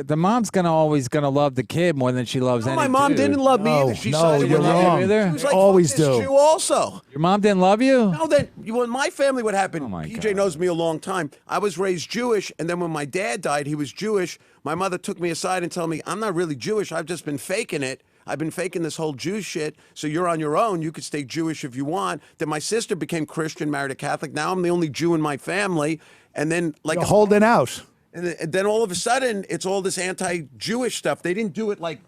The mom's gonna always gonna love the kid more than she loves
No,
any
my mom
dude.
didn't love me
No,
either. She
no,
sided
you're
with me.
wrong.
Either.
She was like,
Always
fuck this
do.
Jew also.
Your mom didn't love you?
No, then when my family, what happened?
Oh, my
PJ
God.
knows me a long time. I was raised Jewish, and then when my dad died, he was Jewish. My mother took me aside and told me, "I'm not really Jewish. I've just been faking it. I've been faking this whole Jew shit. So you're on your own. You could stay Jewish if you want." Then my sister became Christian, married a Catholic. Now I'm the only Jew in my family. And then like
You're holding out.
and then all of a sudden, it's all this anti-Jewish stuff. They didn't do it like,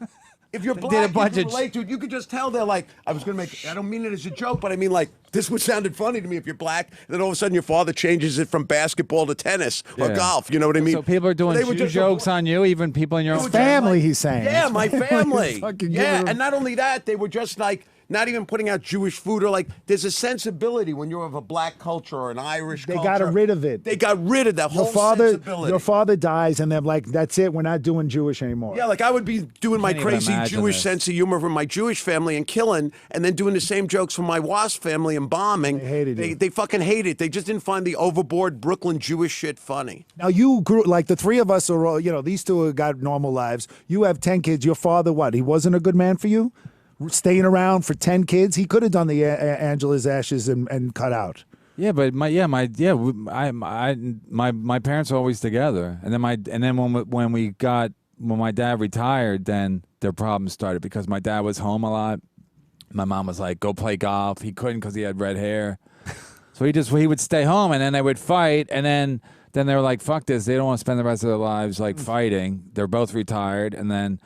if you're
did
black,
a bunch
you
of-
can relate to it. You could just tell they're like, I don't mean it as a joke, but I mean like, this would sounded funny to me if you're black. And then all of a sudden your father changes it from basketball to tennis or
Yeah.
golf. You know what I mean?
So people are doing
They were
Jew
just-
jokes on you, even people in your own
His
Family, he's saying.
Yeah,
It's
my family.
Fucking
Yeah,
giving him-
and not only that, they were just like, not even putting out Jewish food, or like there's a sensibility when you're of a black culture or an Irish
They
culture.
got rid of it.
They got rid of that whole sensibility.
Your father dies, and they're like, "That's it. We're not doing Jewish anymore."
Yeah, like I would be doing my
Can't even
crazy
imagine
Jewish
this.
sense of humor from my Jewish family and killing, and then doing the same jokes from my WASP family and bombing.
They hated you.
They fucking hate it. They just didn't find the overboard Brooklyn Jewish shit funny.
Now you grew like the three of us are all, these two have got normal lives. You have 10 kids. Your father, what? He wasn't a good man for you? Staying around for 10 kids? He could have done the Angela's Ashes and cut out.
Yeah, but my parents were always together, and then when my dad retired, then their problems started because my dad was home a lot. My mom was like, "Go play golf." He couldn't because he had red hair, so he would stay home, and then they would fight, and then they were like, "Fuck this!" They don't want to spend the rest of their lives like fighting. They're both retired, and then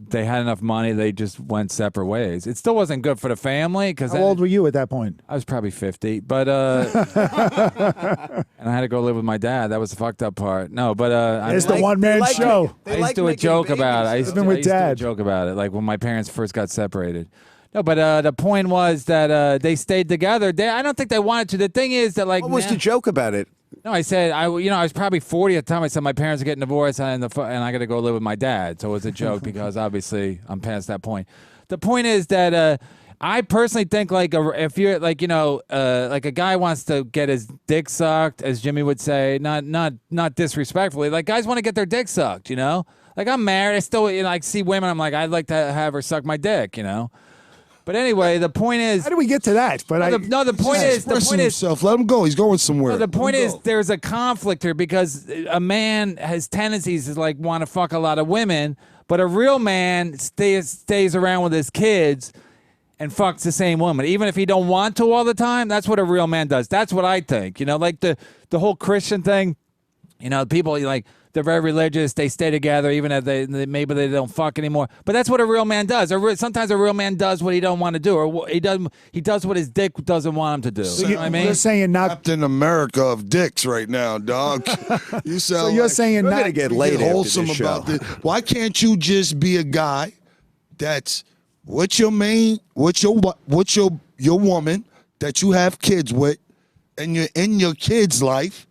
they had enough money. They just went separate ways. It still wasn't good for the family because
How old were you at that point?
I was probably 50, but and I had to go live with my dad. That was the fucked up part. No, but
It's the one-man show.
I used to do a joke about it. I used to
Living with
do a
Dad.
joke about it, like when my parents first got separated. No, but the point was that they stayed together. I don't think they wanted to. The thing is that like
What was the joke about it?
no, I said I was probably 40 at the time. I said my parents are getting divorced and I got to go live with my dad. So it was a joke because obviously I'm past that point. The point is that I personally think like if you're like like a guy wants to get his dick sucked, as Jimmy would say, not disrespectfully, like guys want to get their dick sucked, Like I'm married, I still like see women. I'm like I'd like to have her suck my dick, But anyway, the point is.
How do we get to that? But
The point is.
himself. Let him go. He's going somewhere.
No, the point is, there's a conflict here because a man has tendencies to like want to fuck a lot of women, but a real man stays around with his kids and fucks the same woman, even if he don't want to all the time. That's what a real man does. That's what I think. Like the whole Christian thing. People like they're very religious. They stay together even if maybe they don't fuck anymore. But that's what a real man does. Sometimes a real man does what he don't want to do, or he does what his dick doesn't want him to do.
So
You know what I mean?
You're saying not.
Captain America of dicks right now, dog. You sound
So you're
like
saying
We're
not.
gonna get laid after
wholesome
this show.
about this. Why can't you just be a guy that's with your woman that you have kids with, and you're in your kid's life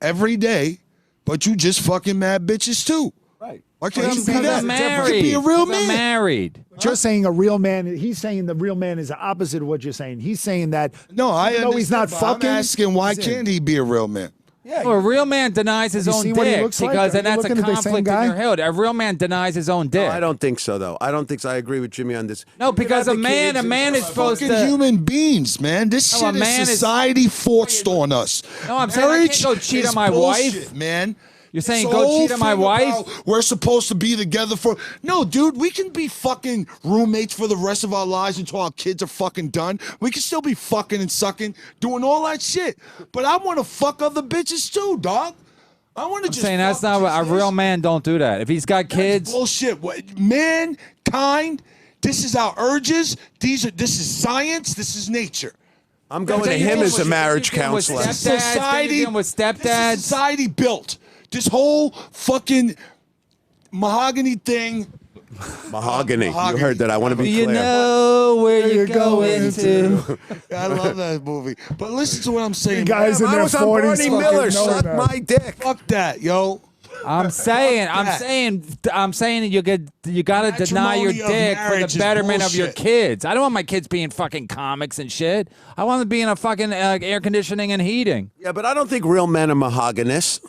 every day, but you just fucking mad bitches too?
Right.
Why can't you be
Because
that?
I'm
You
married.
could be a real
Because I'm
man.
married.
You're saying a real man. He's saying the real man is the opposite of what you're saying. He's saying that.
No, I
even though he's not
understand, but
fucking.
I'm asking why
he's in.
can't he be a real man?
Well, a real man denies his
you
own
see what he
dick
looks like?
because
Are
and
you
that's a
looking at the same
conflict in
guy?
your head. A real man denies his own dick.
No, I don't think so, though. I don't think so. I agree with Jimmy on this.
No,
You can
because
have
a
the
man
kids and
is
stuff.
supposed
Fucking
to.
human beings, man. This
No, a
shit
man
is
is-
society forced on us.
No, I'm saying I
Marriage
can't go cheat
is
on my
bullshit,
wife.
man.
You're saying
This
go
whole
cheat on my
thing
wife?
about We're supposed to be together for. No, dude, we can be fucking roommates for the rest of our lives until our kids are fucking done. We can still be fucking and sucking, doing all that shit. But I want to fuck other bitches too, dog. I want to
I'm
just.
saying that's not
fuck
what a
just
real
this.
man don't do that. If he's got
That's
kids,
bullshit. Mankind. This is our urges. This is science. This is nature.
I'm going to
Then you
him
deal
as a
with-
marriage
then you deal with
counselor.
stepdads, then you're
Society
dealing with
This
stepdads.
is society built. This whole fucking mahogany thing.
Mahogany. You
Mahogany.
heard that. I want to
Do
be
you
clear.
know where you're going to?
I love that movie. But listen to what I'm saying.
You guys in
I
their
was on
40s
Barney
fucking
Miller.
know
Suck
that.
my dick.
Fuck that, yo.
I'm saying you gotta deny your
Matrimony of
dick for
marriage
the
is
betterment of your
bullshit.
kids. I don't want my kids being fucking comics and shit. I want them being a fucking air conditioning and heating.
Yeah, but I don't think real men are mahoganyous.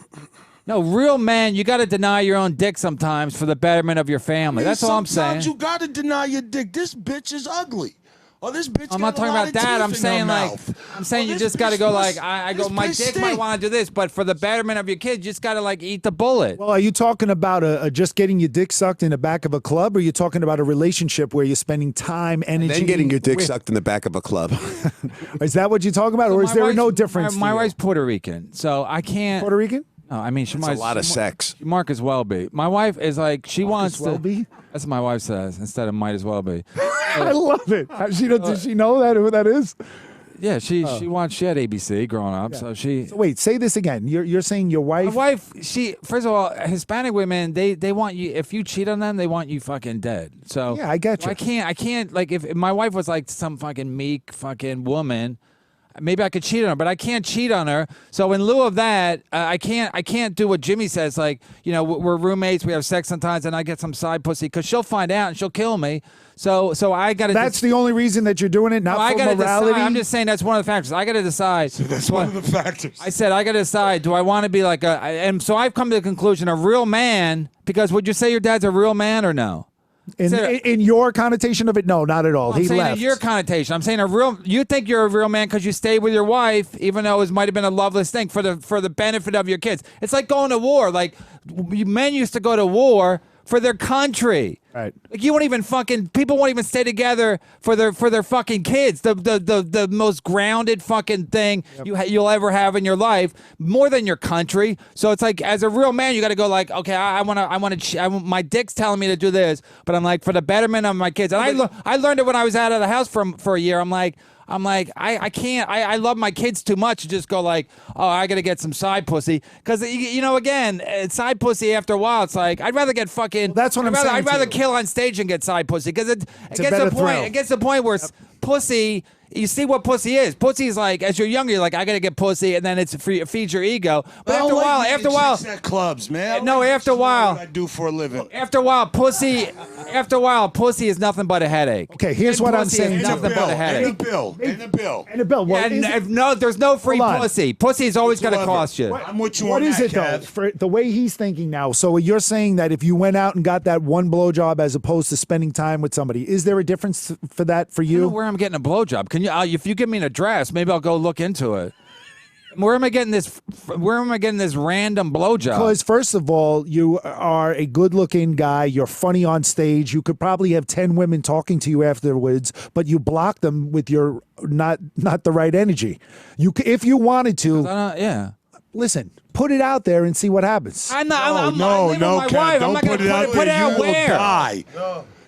No, real men, you got to deny your own dick sometimes for the betterment of your family. That's all I'm saying.
Sometimes you gotta deny your dick. This bitch is ugly. Oh, this bitch.
I'm
got
not
a
talking
lot
about
of
that.
teeth
I'm
in
saying
her
like
mouth.
I'm saying
Oh,
you
this
just got to
bitch
go
must-
like I
this
go my
bitch
dick might
stink.
want to do this, but for the betterment of your kids, you just got to like eat the bullet.
Well, are you talking about just getting your dick sucked in the back of a club, or are you talking about a relationship where you're spending time, energy?
Then getting your dick
with-
sucked in the back of a club.
Is that what you're talking about, or is
My
there
wife's-
no difference?
My
to you?
wife's Puerto Rican, so I can't.
Puerto Rican.
No, I mean she
It's
might.
a lot of sex.
Mark as well be. My wife is like she wants
as well
to.
be?
That's what my wife says instead of might as well be.
I love it. Does she know that who that is?
Yeah, she had ABC growing up, so she.
So wait, say this again. You're saying your wife?
My wife, first of all, Hispanic women, they want you. If you cheat on them, they want you fucking dead. So
Yeah, I get you.
I can't like if my wife was like some fucking meek fucking woman. Maybe I could cheat on her, but I can't cheat on her. So in lieu of that, I can't do what Jimmy says. Like, we're roommates, we have sex sometimes, and I get some side pussy because she'll find out and she'll kill me. So I got to.
That's the only reason that you're doing it, not for morality.
Decide. I'm just saying that's one of the factors. I got to decide.
That's one of the factors.
I said I got to decide. Do I want to be like and so I've come to the conclusion, a real man. Because would you say your dad's a real man or no?
In your connotation of it, no, not at all.
I'm
he
saying
left.
in your connotation. I'm saying you think you're a real man because you stayed with your wife, even though it might have been a loveless thing for the benefit of your kids. It's like going to war. Like men used to go to war for their country.
Right.
Like people won't even stay together for their fucking kids. The most grounded fucking thing you'll ever have in your life, more than your country. So it's like, as a real man, you got to go like, okay, I want my dick's telling me to do this, but I'm like, for the betterment of my kids. And I learned it when I was out of the house for a year. I'm like, I can't. I love my kids too much to just go like, oh, I got to get some side pussy. Because, again, side pussy after a while, it's like, I'd rather get fucking.
Well, that's what I'm saying.
I'd rather
to you.
kill on stage and get side pussy. Because it gets
a better thrill.
It gets to the point where pussy. You see what pussy is. Pussy is like, as you're younger, you're like, I gotta get pussy, and then it feeds your ego. But after a while,
at clubs, man.
No, after a while,
what I do for a living.
After a while, pussy is nothing but a headache.
Okay, here's what I'm saying.
Nothing but a headache.
And a bill.
Well,
there's no free pussy. Pussy is always gonna cost you.
I'm with you
What
on
is
that,
it though?
Kev.
For the way he's thinking now. So you're saying that if you went out and got that one blowjob as opposed to spending time with somebody, is there a difference for that for
I don't know
you?
where I'm getting a blowjob. Can you? If you give me an address, maybe I'll go look into it. Where am I getting this random blowjob?
Because first of all, you are a good-looking guy. You're funny on stage. You could probably have 10 women talking to you afterwards, but you block them with your not the right energy. If you wanted to,
yeah.
Listen, put it out there and see what happens.
I'm
No,
living with my
Kev,
wife. I'm
don't
not gonna
put it out
put it
there.
out
You will
where?
die.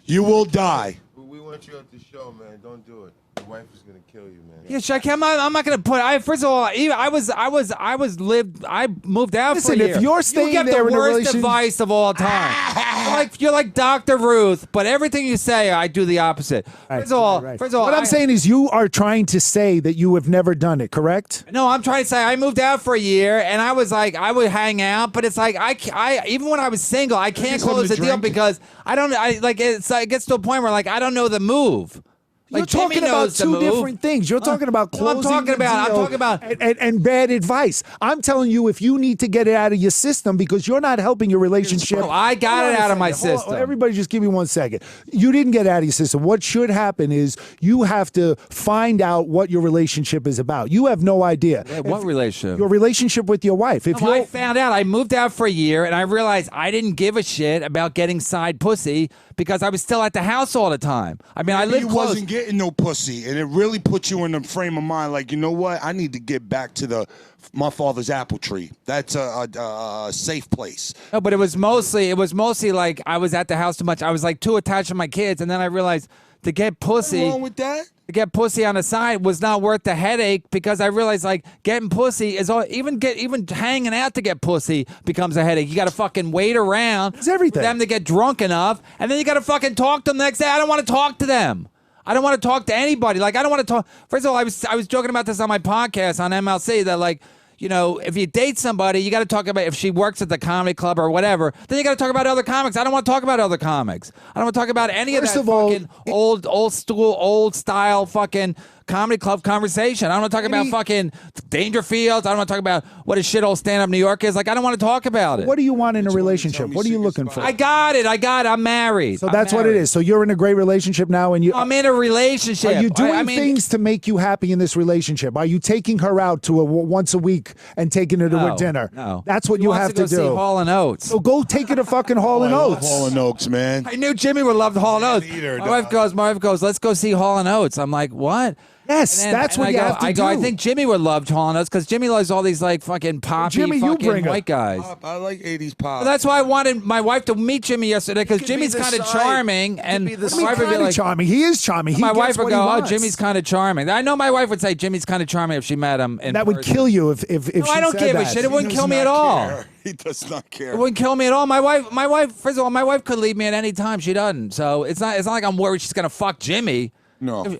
You will die.
We want you at the show, man. Don't do it. Your wife is gonna kill you, man.
Yeah, Shaq, I'm not gonna put. First of all, I moved out for a
Listen,
year.
if you're staying
you get
there
the
in a
worst
relation-
advice of all time. you're like Dr. Ruth, but everything you say, I do the opposite. First of all,
what I'm saying is you are trying to say that you have never done it, correct?
No, I'm trying to say I moved out for a year, and I was like, I would hang out, but it's like I even when I was single, I can't close the deal because it gets to a point where like I don't know the move.
You're
Like,
talking
Jimmy
about
knows the
two
move.
different things. You're talking about
No, I'm
closing
talking
the
about- I'm
deal
talking about-
and bad advice. I'm telling you, if you need to get it out of your system because you're not helping your relationship.
Bro, I got
Hold
it
on a
out of my
second. Hold on.
system.
Everybody, just give me 1 second. You didn't get it out of your system. What should happen is you have to find out what your relationship is about. You have no idea.
Yeah, what relationship?
Your relationship with your wife. If
No,
you
I found out. I moved out for a year, and I realized I didn't give a shit about getting side pussy because I was still at the house all the time. I mean, I
Maybe
lived
you
close.
wasn't getting no pussy, and it really put you in the frame of mind like, you know what? I need to get back to my father's apple tree. That's a safe place.
No, but it was mostly like I was at the house too much. I was like too attached to my kids, and then I realized to get pussy.
What's wrong with that?
To get pussy on the side was not worth the headache because I realized like getting pussy is all, even hanging out to get pussy becomes a headache. You got to fucking wait around
It's everything.
for them to get drunk enough, and then you got to fucking talk to them the next day. I don't want to talk to them. I don't want to talk to anybody. Like I don't want to talk. First of all, I was joking about this on my podcast on MLC that like, if you date somebody, you got to talk about if she works at the comedy club or whatever. Then you got to talk about other comics. I don't want to talk about other comics. I don't want to talk about any
First
of that
of all,
fucking old style fucking comedy club conversation. I don't want to talk about fucking Dangerfields. I don't want to talk about what a shithole stand-up New York is. Like I don't want to talk about it.
What do you want in a relationship?
me
What are you
secrets
looking for?
I got it. I'm married.
So that's what it is. So you're in a great relationship now, and
I'm in a relationship.
Are you doing
I mean,
things to make you happy in this relationship? Are you taking her out to once a week and taking her to
No,
a dinner?
no.
That's what
She
you
wants
have
to
to
go see
do.
Hall and Oates.
So go take her to fucking Hall and Oates.
Hall and Oaks, man.
I knew Jimmy would love Hall and Oates.
either,
My wife goes, let's go see Hall and Oates. I'm like, what?
Yes, that's what you have to
I
do.
I think Jimmy would love calling us because Jimmy loves all these like fucking poppy
Jimmy, you
fucking
bring her.
white guys.
I like 80s pop.
Well, that's why I wanted my wife to meet Jimmy yesterday because
could be
Jimmy's
the
kind of
side-
charming,
he could
and
be the
my
side-
wife would be
Kinda
like,
charming. He is charming. He
my wife
gets
would
what
go,
he
"Oh,
wants.
Jimmy's kind of charming." I know my wife would say Jimmy's kind of charming if she met him. In
That would
person.
kill you if
No,
she
I don't
said
give a
that.
shit. It wouldn't
He
kill
does
me at
not
all.
care. He does not care.
It wouldn't kill me at all. My wife. First of all, my wife could leave me at any time. She doesn't. So it's not like I'm worried she's gonna fuck Jimmy.
No.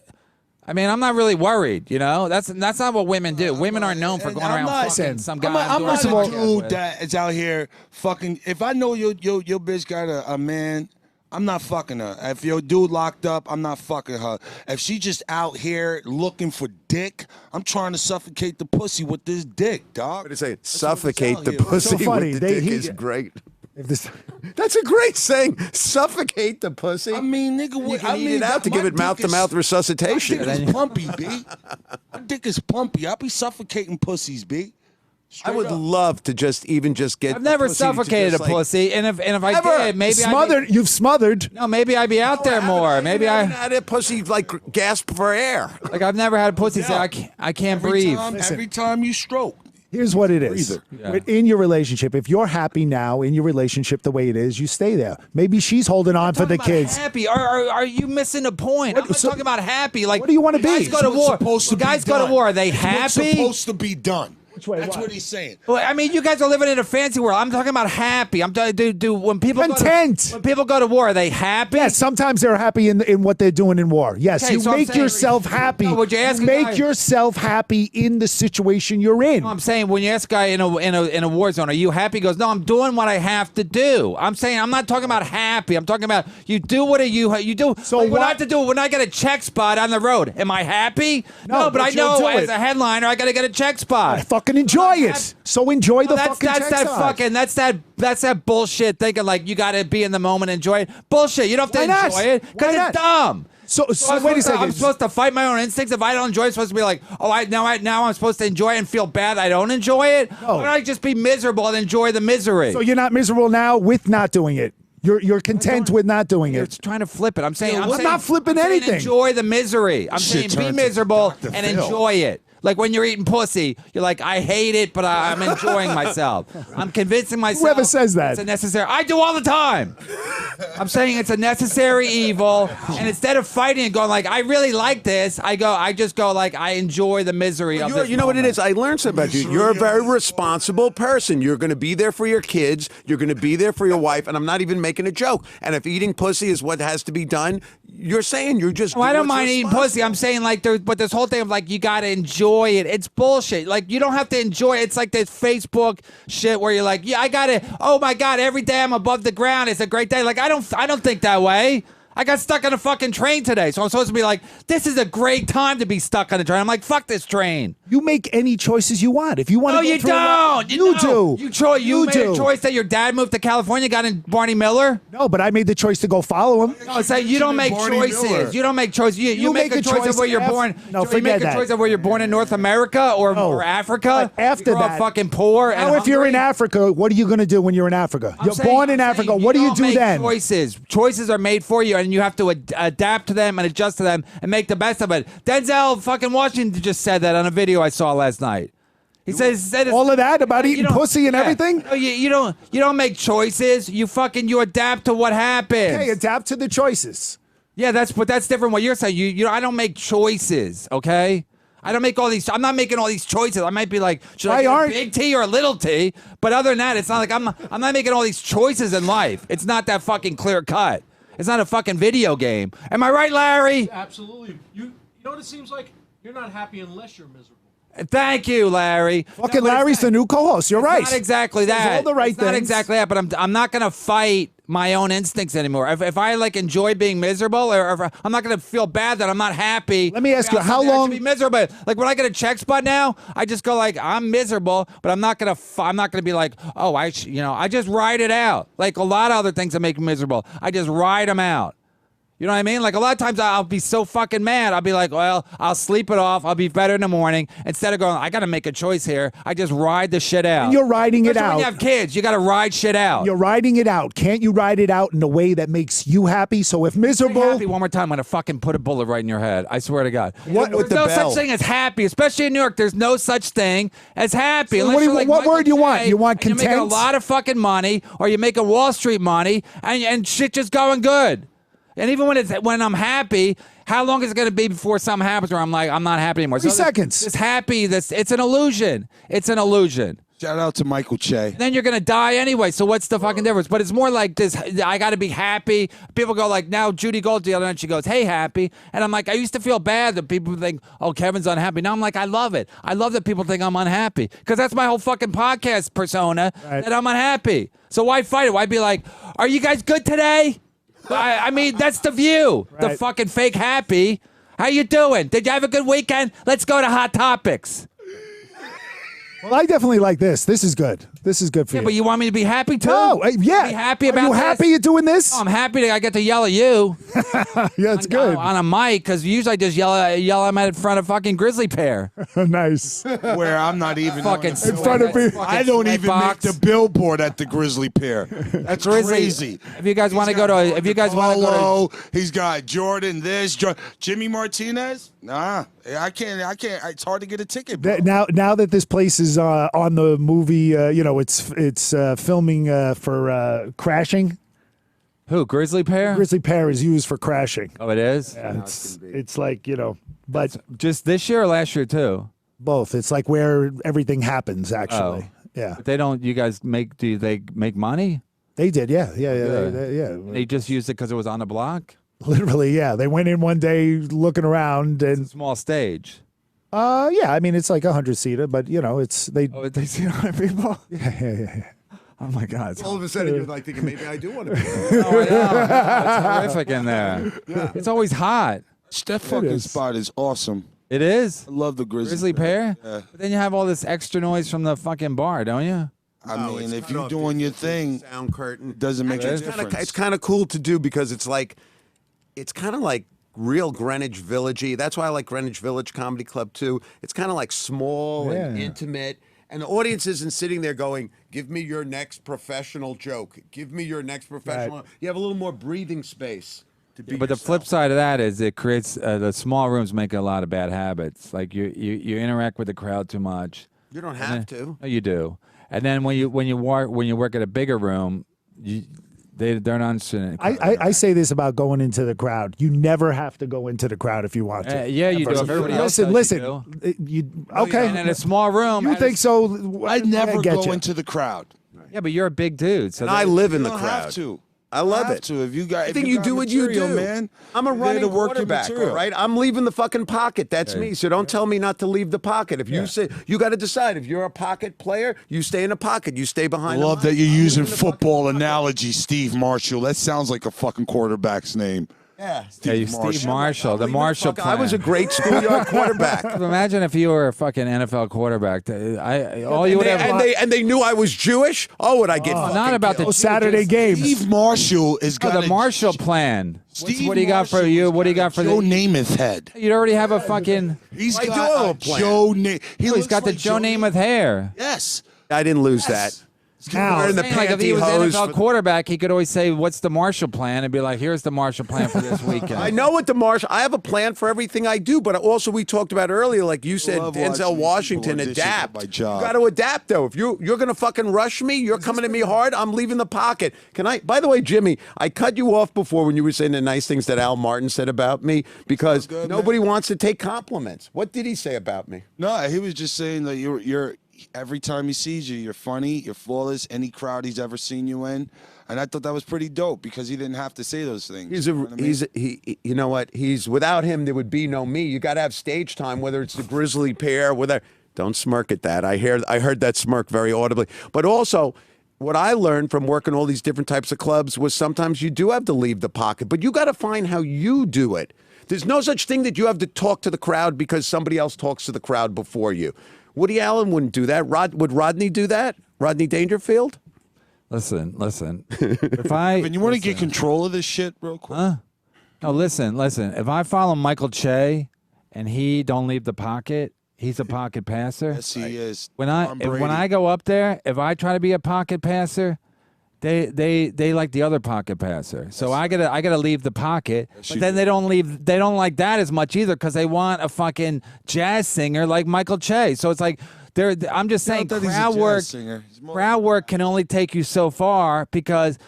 I mean, I'm not really worried. You know, that's not what women do. Women aren't known for going
I'm
around
not-
fucking some guy.
I'm
doing
not
a
a
podcast
dude
with.
that is out here fucking. If I know your bitch got a man, I'm not fucking her. If your dude locked up, I'm not fucking her. If she just out here looking for dick, I'm trying to suffocate the pussy with this dick, dog.
What do you say?
That's what it's
Suffocate
out
the
here.
pussy
So funny.
with the
They-
dick
he-
is great.
If this,
That's a great saying. Suffocate the pussy.
I mean, nigga,
you
what-
can
I
eat
mean,
it out to
my
give it
dick
mouth-to-mouth
is-
resuscitation.
My dick is pumpy, B. My dick is pumpy. I be suffocating pussies, B.
I would
Straight up.
love to just get.
I've never
a pussy to
suffocated
just,
a
like-
pussy, and if I
Ever.
did, maybe
smothered. You've smothered.
No, maybe I'd be out there more. Maybe
I
I
haven't had a pussy like gasp for air.
like I've never had a pussy say I can't breathe.
Every time you stroke.
Here's what it is.
Breather.
In your relationship, if you're happy now in your relationship the way it is, you stay there. Maybe she's holding on for the
Talking about
kids.
Happy? Are you missing the point? I'm not
so-
talking about happy. Like
What do you wanna
guys
be?
Go to
It's
war.
supposed to be
Guys go to
done.
war. Are they
It's what's
happy?
supposed to be done.
way?
That's
Why?
what he's saying.
Well, I mean, you guys are living in a fancy world. I'm talking about happy. I'm talking, do when people
Content.
when people go to war, are they happy?
Yes, sometimes they're happy in what they're doing in war. Yes,
Okay,
you
so I'm
make
saying-
yourself happy.
No, would you ask a
make
guy-
yourself happy in the situation you're in.
No, I'm saying when you ask a guy in a war zone, are you happy? He goes, no, I'm doing what I have to do. I'm saying I'm not talking about happy. I'm talking about you do what you do.
So
like, when I
what-
have to do when I get a check spot on the road, am I happy?
No,
but I
but you'll
know
do
as
it.
a headliner, I got to get a check spot.
Fucking enjoy
I'm
it. So enjoy the fucking
that's
check
that
size.
fucking that's that bullshit thinking like you got to be in the moment, enjoy it. Bullshit. You don't have to
Why not?
enjoy it because
Why
it's
not?
dumb.
So
I'm
wait a
supposed to-
second.
I'm supposed to fight my own instincts. If I don't enjoy it, it's supposed to be like, oh, now I'm supposed to enjoy it and feel bad I don't enjoy it.
No.
Why don't I just be miserable and enjoy the misery?
So you're not miserable now with not doing it. You're content with not doing
You're
it.
trying to flip it. I'm saying
I'm not flipping
I'm saying
anything.
enjoy the misery. I'm
Shit
saying be
turned to
miserable
Dr.
and
Phil.
enjoy it. Like when you're eating pussy, you're like, I hate it, but I'm enjoying myself. I'm convincing myself.
Whoever says that?
It's a necessary. I do all the time. I'm saying it's a necessary evil, and instead of fighting and going like, I really like this, I just go like, I enjoy the misery of this.
You know what it
moment.
is? I learned something about you. You're a very responsible person. You're going to be there for your kids. You're going to be there for your wife. And I'm not even making a joke. And if eating pussy is what has to be done, you're saying you're just.
Well, I
doing
don't
what's
mind eating
responsible.
pussy. I'm saying like, but this whole thing of like, you got to enjoy it. It's bullshit. Like you don't have to enjoy it. It's like this Facebook shit where you're like, yeah, I got to. Oh my god, every day I'm above the ground. It's a great day. Like I don't think that way. I got stuck on a fucking train today, so I'm supposed to be like, this is a great time to be stuck on a train. I'm like, fuck this train.
You make any choices you want. If you want
No,
to
you don't.
You do.
You made
do.
a choice that your dad moved to California, got in Barney Miller.
No, but I made the choice to go follow him.
No, it's like you don't make
Barney
choices.
Miller.
You don't make choices. You make a choice of where you're born.
No,
you
forget
make a
that.
choice of where you're born in North America or,
No.
or Africa.
But after
you grow up
that,
fucking poor.
Now,
and
if you're in
hungry.
Africa, what are you going to do when you're in Africa?
I'm
You're
saying-
born in
I'm
Africa.
saying
What do you
don't
do
make
then?
Choices. Choices are made for you, and you have to adapt to them and adjust to them and make the best of it. Denzel fucking Washington just said that on a video I saw last night. He said it's-
All of that about
you
eating
don't-
pussy and
yeah.
everything?
No, you don't make choices. You adapt to what happens.
Okay, adapt to the choices.
Yeah, that's different. What you're saying, I don't make choices. Okay, I don't make all these. I'm not making all these choices. I might be like, should I
Why
get
aren't-
a big T or a little T? But other than that, it's not like I'm not making all these choices in life. It's not that fucking clear cut. It's not a fucking video game. Am I right, Larry?
Absolutely. You know what it seems like? You're not happy unless you're miserable.
Thank you, Larry.
Fucking
No, but
Larry's
it's
the new co-host. You're right.
Not exactly
Says
that.
all the right
it's not
things.
exactly that, but I'm not gonna fight my own instincts anymore. If I like enjoy being miserable, or if I'm not gonna feel bad that I'm not happy.
Let me ask you,
about
how
something, I
long-
should be miserable? Like when I get a check spot now, I just go like, I'm miserable, but I'm not gonna be like, oh, I just ride it out. Like a lot of other things that make me miserable, I just ride them out. You know what I mean? Like a lot of times I'll be so fucking mad. I'll be like, well, I'll sleep it off. I'll be better in the morning. Instead of going, I got to make a choice here. I just ride the shit out.
And you're riding it
Especially
out.
when you have kids, you got to ride shit out.
You're riding it out. Can't you ride it out in a way that makes you happy? So if miserable,
Happy one more time, I'm gonna fucking put a bullet right in your head. I swear to God.
What with
There's
the
no
bell?
such thing as happy, especially in New York. There's no such thing as happy.
So
Unless
what do you-
you're like
what
Michael
word you want?
Che
You want
and You're making a
content?
lot of fucking money, or you're making Wall Street money, and shit just going good. And even when I'm happy, how long is it gonna be before something happens where I'm like, I'm not happy anymore?
3 seconds.
This happy. It's an illusion. It's an illusion.
Shout out to Michael Che.
Then you're gonna die anyway. So what's the fucking difference? But it's more like this. I got to be happy. People go like, now Judy Gold the other night, she goes, "Hey, happy," and I'm like, I used to feel bad that people think, "Oh, Kevin's unhappy." Now I'm like, I love it. I love that people think I'm unhappy because that's my whole fucking podcast persona that I'm unhappy. So why fight it? Why be like, "Are you guys good today?" I mean, that's the view. The
Right.
fucking fake happy. How you doing? Did you have a good weekend? Let's go to Hot Topics.
well, I definitely like this. This is good. This is good for
Yeah,
you.
but you want me to be happy too?
No, yeah.
Be happy
Are
about
you
this?
happy you're doing this?
Oh, I'm happy that I get to yell at you
Yeah, it's good.
on a mic because usually I just yell I'm at in front of fucking grizzly pear.
Nice.
Where I'm not even
Fucking
In front of me.
I don't even make the billboard at the Grizzly Pear. That's crazy.
If you guys want to go to, if you guys want to go
Polo, he's got Jordan. Jimmy Martinez. Nah, I can't. It's hard to get a ticket, bro.
Now that this place is on the movie, it's filming for Crashing.
to who grizzly pear?
Grizzly Pear is used for crashing.
Oh, it is.
Yeah, it's like but
Just this year or last year too?
both. It's like where everything happens. Actually, yeah,
But they don't. You guys make? Do they make money?
they did. Yeah.
They just used it because it was on the block.
Literally, yeah. They went in one day looking around, and
Small stage.
yeah. I mean, it's like 100-seater, but it's they.
Oh, they see 100 people.
Yeah.
Oh my God.
All of a sudden, you're like thinking, maybe I do want to be.
Oh, I know. It's horrific in there. It's always hot.
That fucking
is.
spot is awesome.
It is.
I love the
Grizzly pear?
Yeah.
But then you have all this extra noise from the fucking bar, don't you?
I
No,
mean,
it's
if
cut
you're
off.
doing your
It's a
thing,
sound curtain
it doesn't make a
Actually,
difference.
it's kind of cool to do because it's kind of like real Greenwich Villagey. That's why I like Greenwich Village Comedy Club too. It's kind of like small and
Yeah.
intimate. And the audience isn't sitting there going, "Give me your next professional joke. Give me your next professional."
Right.
You have a little more breathing space to be.
But the flip side of that is it creates the small rooms make a lot of bad habits. Like you interact with the crowd too much.
You don't have to.
No, you do. And then when you work at a bigger room, they're not interested.
I say this about going into the crowd. You never have to go into the crowd if you want to.
Yeah, you do. If everybody else does,
Listen.
you do.
Okay.
And in a small room,
You
and
think
it's-
so?
I never
get
go
you.
into the crowd.
Yeah, but you're a big dude, so
And I live in
You
the
don't
crowd.
have to.
I love
have
it.
To. If you got,
I
if
think you
got
do what you
material,
do,
man.
I'm a
You're there
running
to work your
quarterback, all
material.
right? I'm leaving the fucking pocket. That's me. So don't tell me not to leave the pocket. If you say you got to decide if you're a pocket player, you stay in the pocket. You stay behind.
Love
the
that
line.
you're
I'm
using
leaving the fucking
football
pocket.
analogy, Steve Marshall. That sounds like a fucking quarterback's name.
Yeah,
Steve Marshall, the Marshall
I
plan.
was a great schoolyard quarterback.
Imagine if you were a fucking NFL quarterback. All you would have.
And they knew I was Jewish. Oh, would I get? fucking
Not about the
killed.
Saturday games.
Steve Marshall is
Oh,
got
the Marshall plan.
Steve
What do you got for
Marshall
you?
has
What do you
got
got for
Joe
the?
Namath head.
You'd already have a fucking.
He's
I do
got
have
a
a plan.
Joe Namath.
He's got the Joe Namath hair.
Yes.
I didn't lose that.
Now,
Wearing the
Saying, like if he was
pantyhose
NFL
for-
quarterback, he could always say, "What's the Marshall plan?" and be like, "Here's the Marshall plan for this weekend."
I know what the Marshall. I have a plan for everything I do, but also we talked about earlier, like you said,
love watching
Denzel
these
Washington
people audition
adapt.
for my
You
job.
got to adapt though. If you're gonna fucking rush me, you're coming at me hard. I'm leaving the pocket. Can I? By the way, Jimmy, I cut you off before when you were saying the nice things that Al Martin said about me because
good,
nobody wants to take compliments. What did he say about me?
No, he was just saying that you're every time he sees you, you're funny, you're flawless. Any crowd he's ever seen you in, and I thought that was pretty dope because he didn't have to say those things.
He's
you know what I mean?
he. You know what? He's without him, there would be no me. You got to have stage time, whether it's the Grizzly Pear, whether. Don't smirk at that. I heard that smirk very audibly. But also, what I learned from working all these different types of clubs was sometimes you do have to leave the pocket, but you got to find how you do it. There's no such thing that you have to talk to the crowd because somebody else talks to the crowd before you. Woody Allen wouldn't do that. Would Rodney do that? Rodney Dangerfield?
Listen. If I
And you want to get control of this shit real quick?
No, listen. If I follow Michael Che, and he don't leave the pocket, he's a pocket passer.
Yes, he is.
When
Tom Brady.
I go up there, if I try to be a pocket passer, they like the other pocket passer. So I gotta leave the pocket. But then they don't like that as much either because they want a fucking jazz singer like Michael Che. So it's like I'm just saying
thought he's a
crowd
jazz
work.
singer. He's more-
Crowd work can only take you so far because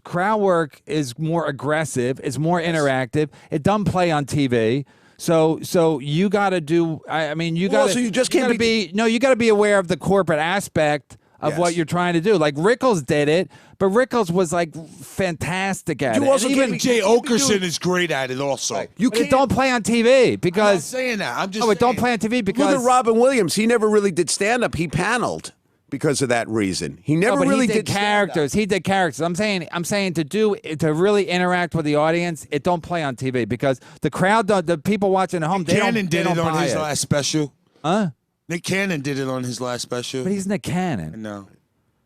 crowd work is more aggressive, it's more interactive. It doesn't play on TV. So you got to do. I mean, you got to.
Also, you just can't
be. No, you got to be aware of the corporate aspect of what you're trying to do. Like Rickles did it, but Rickles was like fantastic at it.
also
And
can't
even
be-
Jay Okerson is great at it also.
You
but it don't play on TV
I'm not
because.
saying that. I'm just
Oh, it don't
saying.
play on TV
Look
because.
at Robin Williams. He never really did stand up. He paneled because of that reason. He never
No, but
really
he did
stand-up.
characters. He did characters. I'm saying to really interact with the audience, it don't play on TV because the crowd, the people watching at home, they
Cannon
don't. They
did
don't
it on
buy
his
it.
last special.
Huh?
Nick Cannon did it on his last special.
But he's Nick Cannon.
No.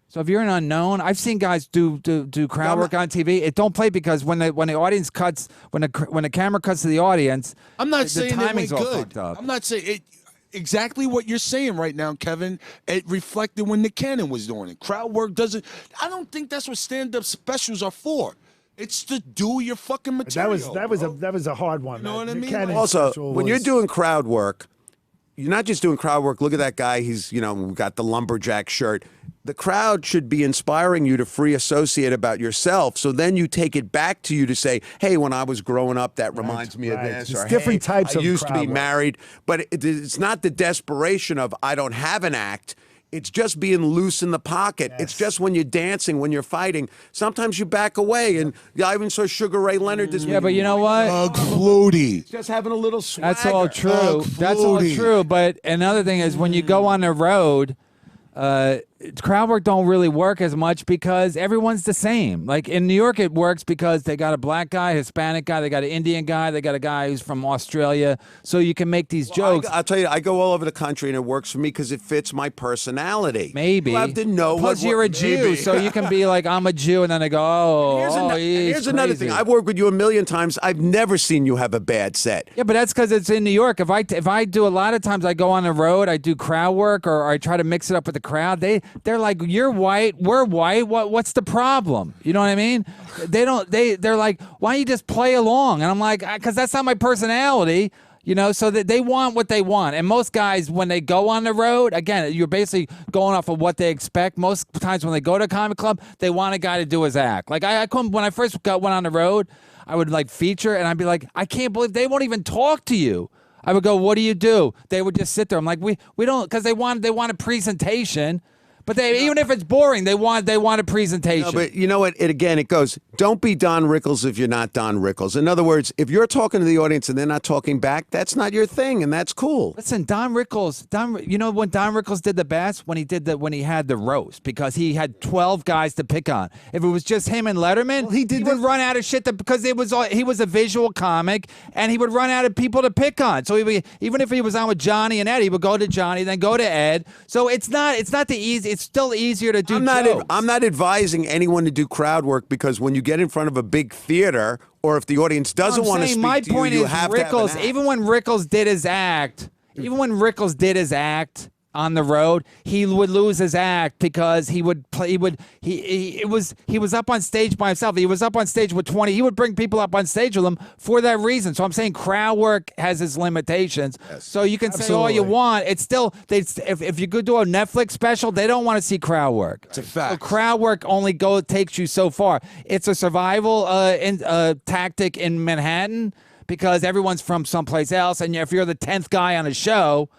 So if you're an unknown, I've seen guys do crowd work on TV. It don't play because when the audience cuts, when the camera cuts to the audience,
I'm not
the
saying it
timing's
went
all
good.
fucked up.
I'm not saying it. Exactly what you're saying right now, Kevin. It reflected when Nick Cannon was doing it. Crowd work doesn't. I don't think that's what stand-up specials are for. It's to do your fucking material.
That was a hard one.
You know
man.
what I
Nick
mean?
Cannon's
Also,
special
when you're
was-
doing crowd work, you're not just doing crowd work. Look at that guy. He's, got the lumberjack shirt. The crowd should be inspiring you to free associate about yourself. So then you take it back to you to say, hey, when I was growing up, that reminds me of
right.
this.
It's
Or,
different
hey,
types
I
of
used to be
crowd work.
married. But it's not the desperation of I don't have an act. It's just being loose in the pocket.
Yes.
It's just when you're dancing, when you're fighting. Sometimes you back away. And I even saw Sugar Ray Leonard this
Yeah, but you know what?
Ugh, Flutie.
Just having a little swagger.
That's all true.
Ugh,
That's all
Flutie.
true. But another thing is when you go on the road, crowd work don't really work as much because everyone's the same. Like in New York, it works because they got a black guy, Hispanic guy, they got an Indian guy, they got a guy who's from Australia. So you can make these jokes.
I'll tell you, I go all over the country and it works for me because it fits my personality.
Maybe.
You have to know
Plus,
what.
you're a Jew,
maybe.
so you can be like, I'm a Jew, and then they go,
Here's another
crazy.
thing. I've worked with you a million times. I've never seen you have a bad set.
Yeah, but that's because it's in New York. If I do a lot of times, I go on the road, I do crowd work, or I try to mix it up with the crowd. They're like, you're white, we're white. What's the problem? You know what I mean? They're like, why don't you just play along? And I'm like, because that's not my personality. So that they want what they want. And most guys, when they go on the road, again, you're basically going off of what they expect. Most times when they go to a comedy club, they want a guy to do his act. Like I couldn't, when I first went on the road, I would like feature and I'd be like, I can't believe they won't even talk to you. I would go, what do you do? They would just sit there. I'm like, we don't, because they want a presentation. But even if it's boring, they want a presentation.
No, but you know what? It goes, don't be Don Rickles if you're not Don Rickles. In other words, if you're talking to the audience and they're not talking back, that's not your thing, and that's cool.
Listen, Don Rickles, you know when Don Rickles did the best? When he had the roast, because he had 12 guys to pick on. If it was just him and Letterman, he would run out of shit because he was a visual comic, and he would run out of people to pick on. So even if he was on with Johnny and Ed, he would go to Johnny, then go to Ed. So it's not the easy. It's still easier to do jokes.
I'm not advising anyone to do crowd work because when you get in front of a big theater or if the audience doesn't want to speak
my
to you,
point
you
is
have to have an
Rickles,
act.
even when Rickles did his act on the road, he would lose his act because he was up on stage by himself. He was up on stage with 20. He would bring people up on stage with him for that reason. So I'm saying crowd work has its limitations. Yes. So you can say all you want. It's still if you go do a Netflix special, they don't want to see crowd work.
It's a fact.
So crowd work only takes you so far. It's a survival tactic in Manhattan because everyone's from someplace else, and if you're the 10th guy on a show,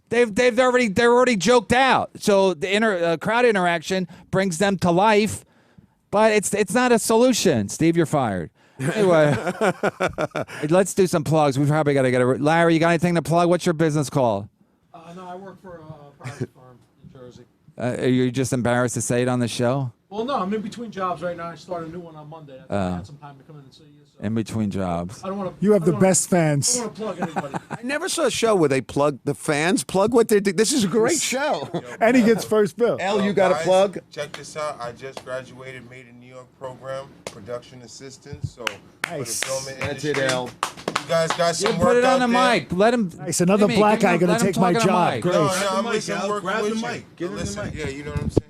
they're already joked out. So the crowd interaction brings them to life, but it's not a solution. Steve, you're fired. Anyway, let's do some plugs. We probably got to get a Larry. You got anything to plug? What's your business called?
No, I work for a private firm in Jersey.
Are you just embarrassed to say it on the show?
Well, no, I'm in between jobs right now. I start a new one on Monday. I had some time to come in and see you.
In between jobs.
I don't want to.
You have the best
I
fans.
don't want to plug anybody.
I never saw a show where they plug the fans, plug what they do. This is a great show.
And he gets first bill.
El, you got a
Guys,
plug?
Check this out. I just graduated Made in New York program, production assistant. So
Nice.
for the film
That's
industry,
it, El.
You guys got some work
Put it on
out
the
there.
mic. Let him.
Nice. Another
Jimmy,
black
give him-
guy gonna
let him
take my
talk on the
job.
mic.
Great.
No,
Grab
I'm
mic,
listening,
Al.
working
Grab
with
the
you.
mic. Get in the
Listen,
mic.
yeah, you know what I'm saying?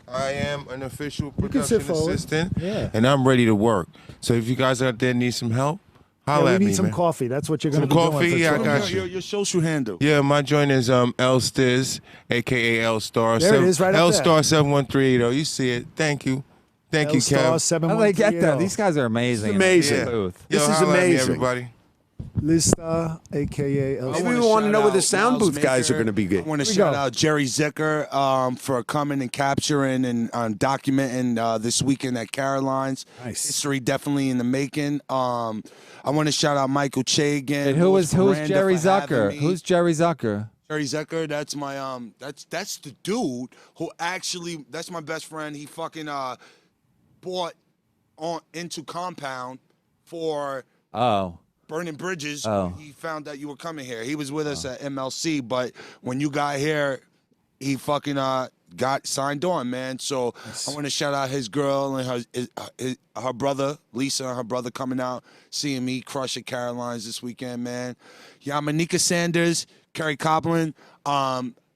I am an official
can
production
sit forward.
assistant,
Yeah.
and I'm ready to work. So if you guys out there need some help,
Yeah,
holla
we
at
need
me,
some
man.
coffee. That's what you're going to
Some
be
coffee?
doing for
Yeah, I
sure.
got you.
Your social handle.
Yeah, my joint is L Stiz, aka L Star.
There it is, right up
L
there.
Star 7130. You see it? Thank you, thank you,
Star
Kev.
How do they
7130.
get that? These guys are amazing. in the
amazing.
booth.
This
Yo,
is
holla at me,
amazing.
everybody.
Lista, a.k.a. El
Maybe
Star.
we want to
shout
know where the
out
sound
Miles
booth guys are
Maker.
going to be
I
good.
want to
we
shout
go.
out Jerry Zicker for coming and capturing and documenting this weekend at Caroline's.
Nice.
History definitely in the making. I want to shout out Michael Chagan.
And who's
Miranda
Jerry
for having
Zucker?
me.
Who's Jerry Zucker?
Jerry Zucker? That's my that's the dude who actually, that's my best friend. He fucking bought on into Compound for
Oh.
burning bridges.
Oh.
He found that you were coming here. He was with us at MLC, but when you got here, he fucking got signed on, man. So I want to shout out his girl and her brother, Lisa, and her brother coming out, seeing me crush at Caroline's this weekend, man. Yamanika Sanders, Kerry Copeland,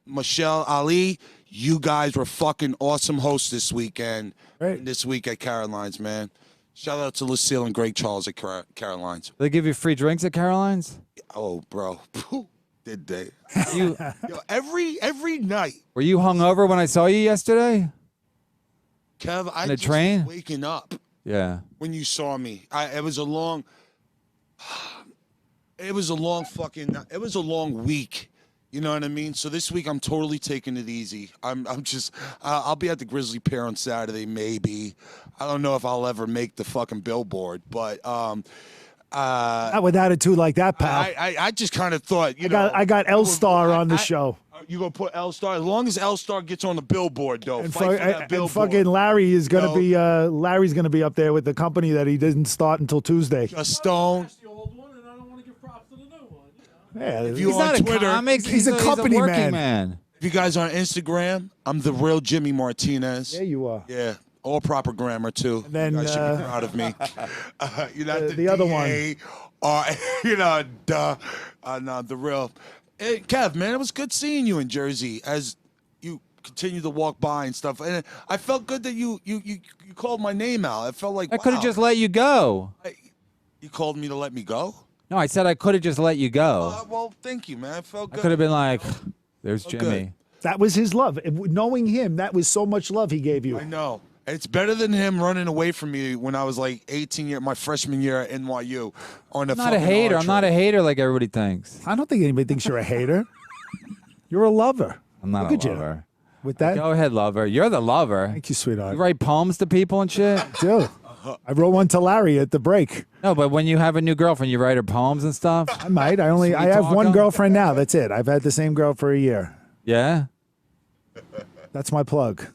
Michelle Ali. You guys were fucking awesome hosts this weekend.
Right.
This week at Caroline's, man. Shout out to Lucille and Greg Charles at Caroline's.
They give you free drinks at Caroline's?
Oh, bro. Did they?
You
Yo, every night,
were you hungover when I saw you yesterday?
Kev, I
the
just
train?
was waking up
Yeah.
when you saw me. It was a long week. You know what I mean? So this week I'm totally taking it easy. I'll be at the Grizzly Pear on Saturday, maybe. I don't know if I'll ever make the fucking billboard, but
Not with attitude like that, pal.
I just kind of thought,
I got L Star on the show.
You gonna put L Star? As long as L Star gets on the billboard, though.
And,
Fight for that
and
billboard.
fucking Larry is gonna
No.
be Larry's gonna be up there with the company that he didn't start until Tuesday.
Just Stone.
That's the old one, and I don't want to give props to the new one.
Yeah,
you
He's
on
not a
Twitter-
comic.
He's a company
working
man.
If you guys are on Instagram, I'm the real Jimmy Martinez.
yeah, you are.
Yeah, all proper grammar too.
And then,
you guys should be proud of me. You're not
the other
DA, or no, the real. Hey, Kev, man, it was good seeing you in Jersey as you continue to walk by and stuff. And I felt good that you called my name out. I felt like
I could have
wow.
just let you go.
You called me to let me go.
No, I said I could have just let you go.
Well, thank you, man. I felt
I
good.
could have been like, "There's
good.
Jimmy."
That was his love. Knowing him, that was so much love he gave you.
I know. It's better than him running away from me when I was like 18 my freshman year at NYU on the
I'm not a hater. I'm not a hater like everybody thinks.
I don't think anybody thinks you're a hater. You're a lover.
I'm not
Look
a
at you.
lover.
With that,
Go ahead, lover. You're the lover.
thank you, sweetheart.
You write poems to people and shit.
Do. I wrote one to Larry at the break.
No, but when you have a new girlfriend, you write her poems and stuff.
I might. I
Sweet
have one
talker?
girlfriend now. That's it. I've had the same girl for a year.
Yeah.
That's my plug.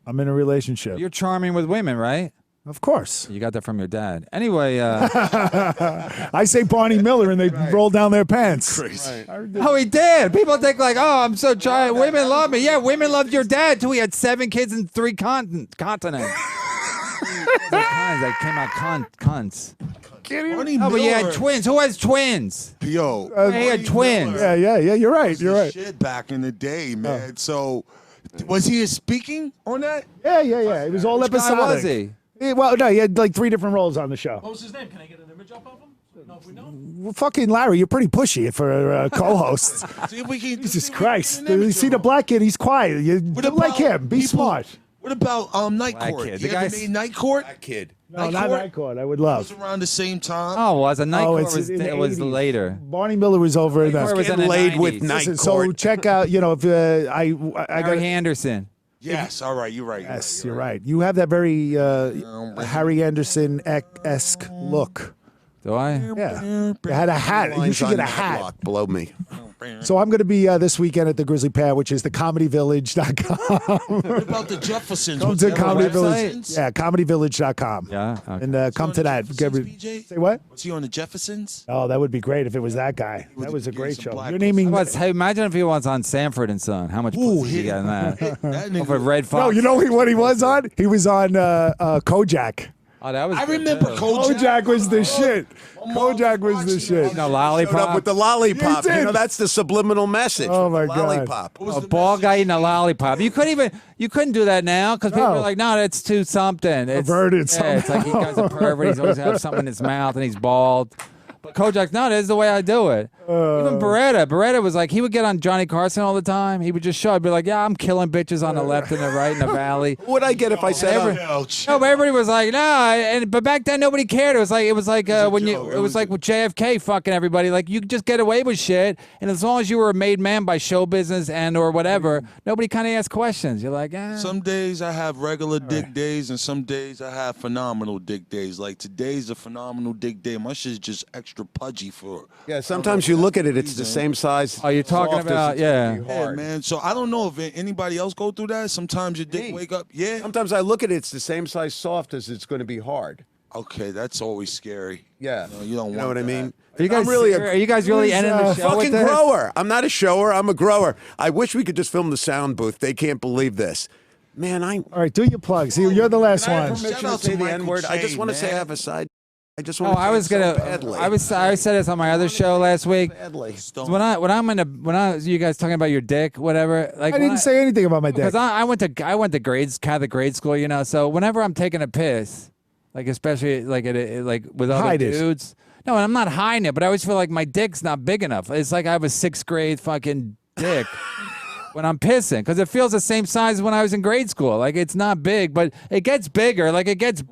I'm in a relationship.
You're charming with women, right?
Of course.
You got that from your dad. Anyway,
I say Barney Miller and they roll down their pants.
Crazy.
oh, he did. People think like, oh, I'm so charming. Women love me. Yeah, women loved your dad too. He had 7 kids in 3 continents. That came out cunts.
Barney
Oh, but you had
Miller-
twins. Who has twins?
Yo,
He had twins.
Yeah, you're right. You're
the
right.
shit back in the day, man. So, was he speaking on that?
Yeah. It was all
Which guy
episodic.
was he?
Well, no, he had like 3 different roles on the show.
What was his name? Can I get an image up of him? No, if we know.
Well, fucking Larry, you're pretty pushy for a co-host.
See if we can.
Jesus
see if we can
Christ.
get an image
You see
of
the
him.
black kid, he's quiet. You
What
like
about
him. Be
people-
smart.
What about Night
Black
Court?
kid.
You
The
ever
guy's-
made Night Court?
That kid.
No, not Night Court. I would love.
It was around the same time.
Oh, was a night court
it's
was
in the
it was
80s.
later.
Barney Miller was over in
Night Court was
that.
in the
Laid with
90s.
Night
Listen, so
Court.
check out, if I
Harry
got.
Anderson.
Yes. All right. You're right.
Yes, you're right. You have that very Harry Anderson-esque look.
Do I?
Yeah. You had a hat. You
Lines
should
on
get a
Matlock
hat.
below me.
So I'm going to be this weekend at the Grizzly Pad, which is the comedyvillage.com.
What about the Jeffersons?
Come to
have a
Comedy
website?
Village. Yeah, comedyvillage.com.
Yeah. Okay.
And come to that. Say what?
Was he on the Jeffersons?
Oh, that would be great if it was that guy.
would
That was a
give
great
some
show.
black
You're naming.
Hey, imagine if he was on Sanford and Son. How much
Ooh,
pussy he got in that?
That nigga-
Off of Red Fox.
No, you know what he was on? He was on Kojak.
Oh, that was
I
good,
remember
too.
Kojak was the shit. Kojak was the shit.
No
Showed
lollipop.
up with the lollipop.
He did.
You know, that's the subliminal message.
Oh,
with the
my God.
lollipop.
A bald guy eating a lollipop. You couldn't do that now because people
No.
are like, no, that's too something. It's,
Perverted
yeah, it's like he guy's a pervert. He's always have something in his mouth and he's bald. But Kojak's, no, that's the way I do it. Even Beretta was like, he would get on Johnny Carson all the time. He would just show. I'd be like, yeah, I'm killing bitches on the left and the right in the valley.
What would I get if I said,
No, but everybody was like, no, but back then nobody cared. It was like when it was like with JFK fucking everybody. Like you could just get away with shit, and as long as you were a made man by show business and or whatever, nobody kind of asked questions. You're like,
Some days I have regular dick days, and some days I have phenomenal dick days. Like today's a phenomenal dick day. My shit's just extra pudgy for.
yeah, sometimes you look at it, it's the same size.
Oh, you're talking
soft as
about-
it's gonna be
yeah.
Yeah,
hard.
man. So I don't know if anybody else go through that. Sometimes your dick
Me.
wake up. Yeah.
Sometimes I look at it, it's the same size soft as it's going to be hard.
Okay, that's always scary.
Yeah.
No, you don't
You
want
know what I
that.
mean?
Are you guys
I'm really
are you guys really
Who's,
ending the show with
fucking
this?
grower. I'm not a shower. I'm a grower. I wish we could just film the sound booth. They can't believe this. Man,
All right, do your plugs. You're the last
Can I have
one.
permission
Shout out
to say
to
the
Michael
N-word? I just
Che,
want to say I
man.
have a side. I just
Oh,
want to
I was
say it
gonna.
so badly.
I said this on my other show last week.
badly.
When I you guys talking about your dick, whatever. Like
I didn't say anything about my dick.
because I went to Catholic grade school, you know. So whenever I'm taking a piss, like especially like like with other
Hide it.
dudes. No, and I'm not hiding it, but I always feel like my dick's not big enough. It's like I have a 6th grade fucking dick. When I'm pissing, because it feels the same size as when I was in grade school. Like it's not big, but it gets bigger. Like it gets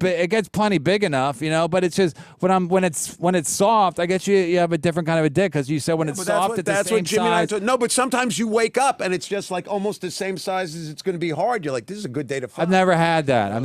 plenty big enough, you know. But it's just when it's soft. I guess you have a different kind of a dick because you said when it's
But
soft, it's the
that's
same
what Jimmy and I
size.
told. No, but sometimes you wake up and it's just like almost the same size as it's going to be hard. You're like, this is a good day to fuck.
I've never had that.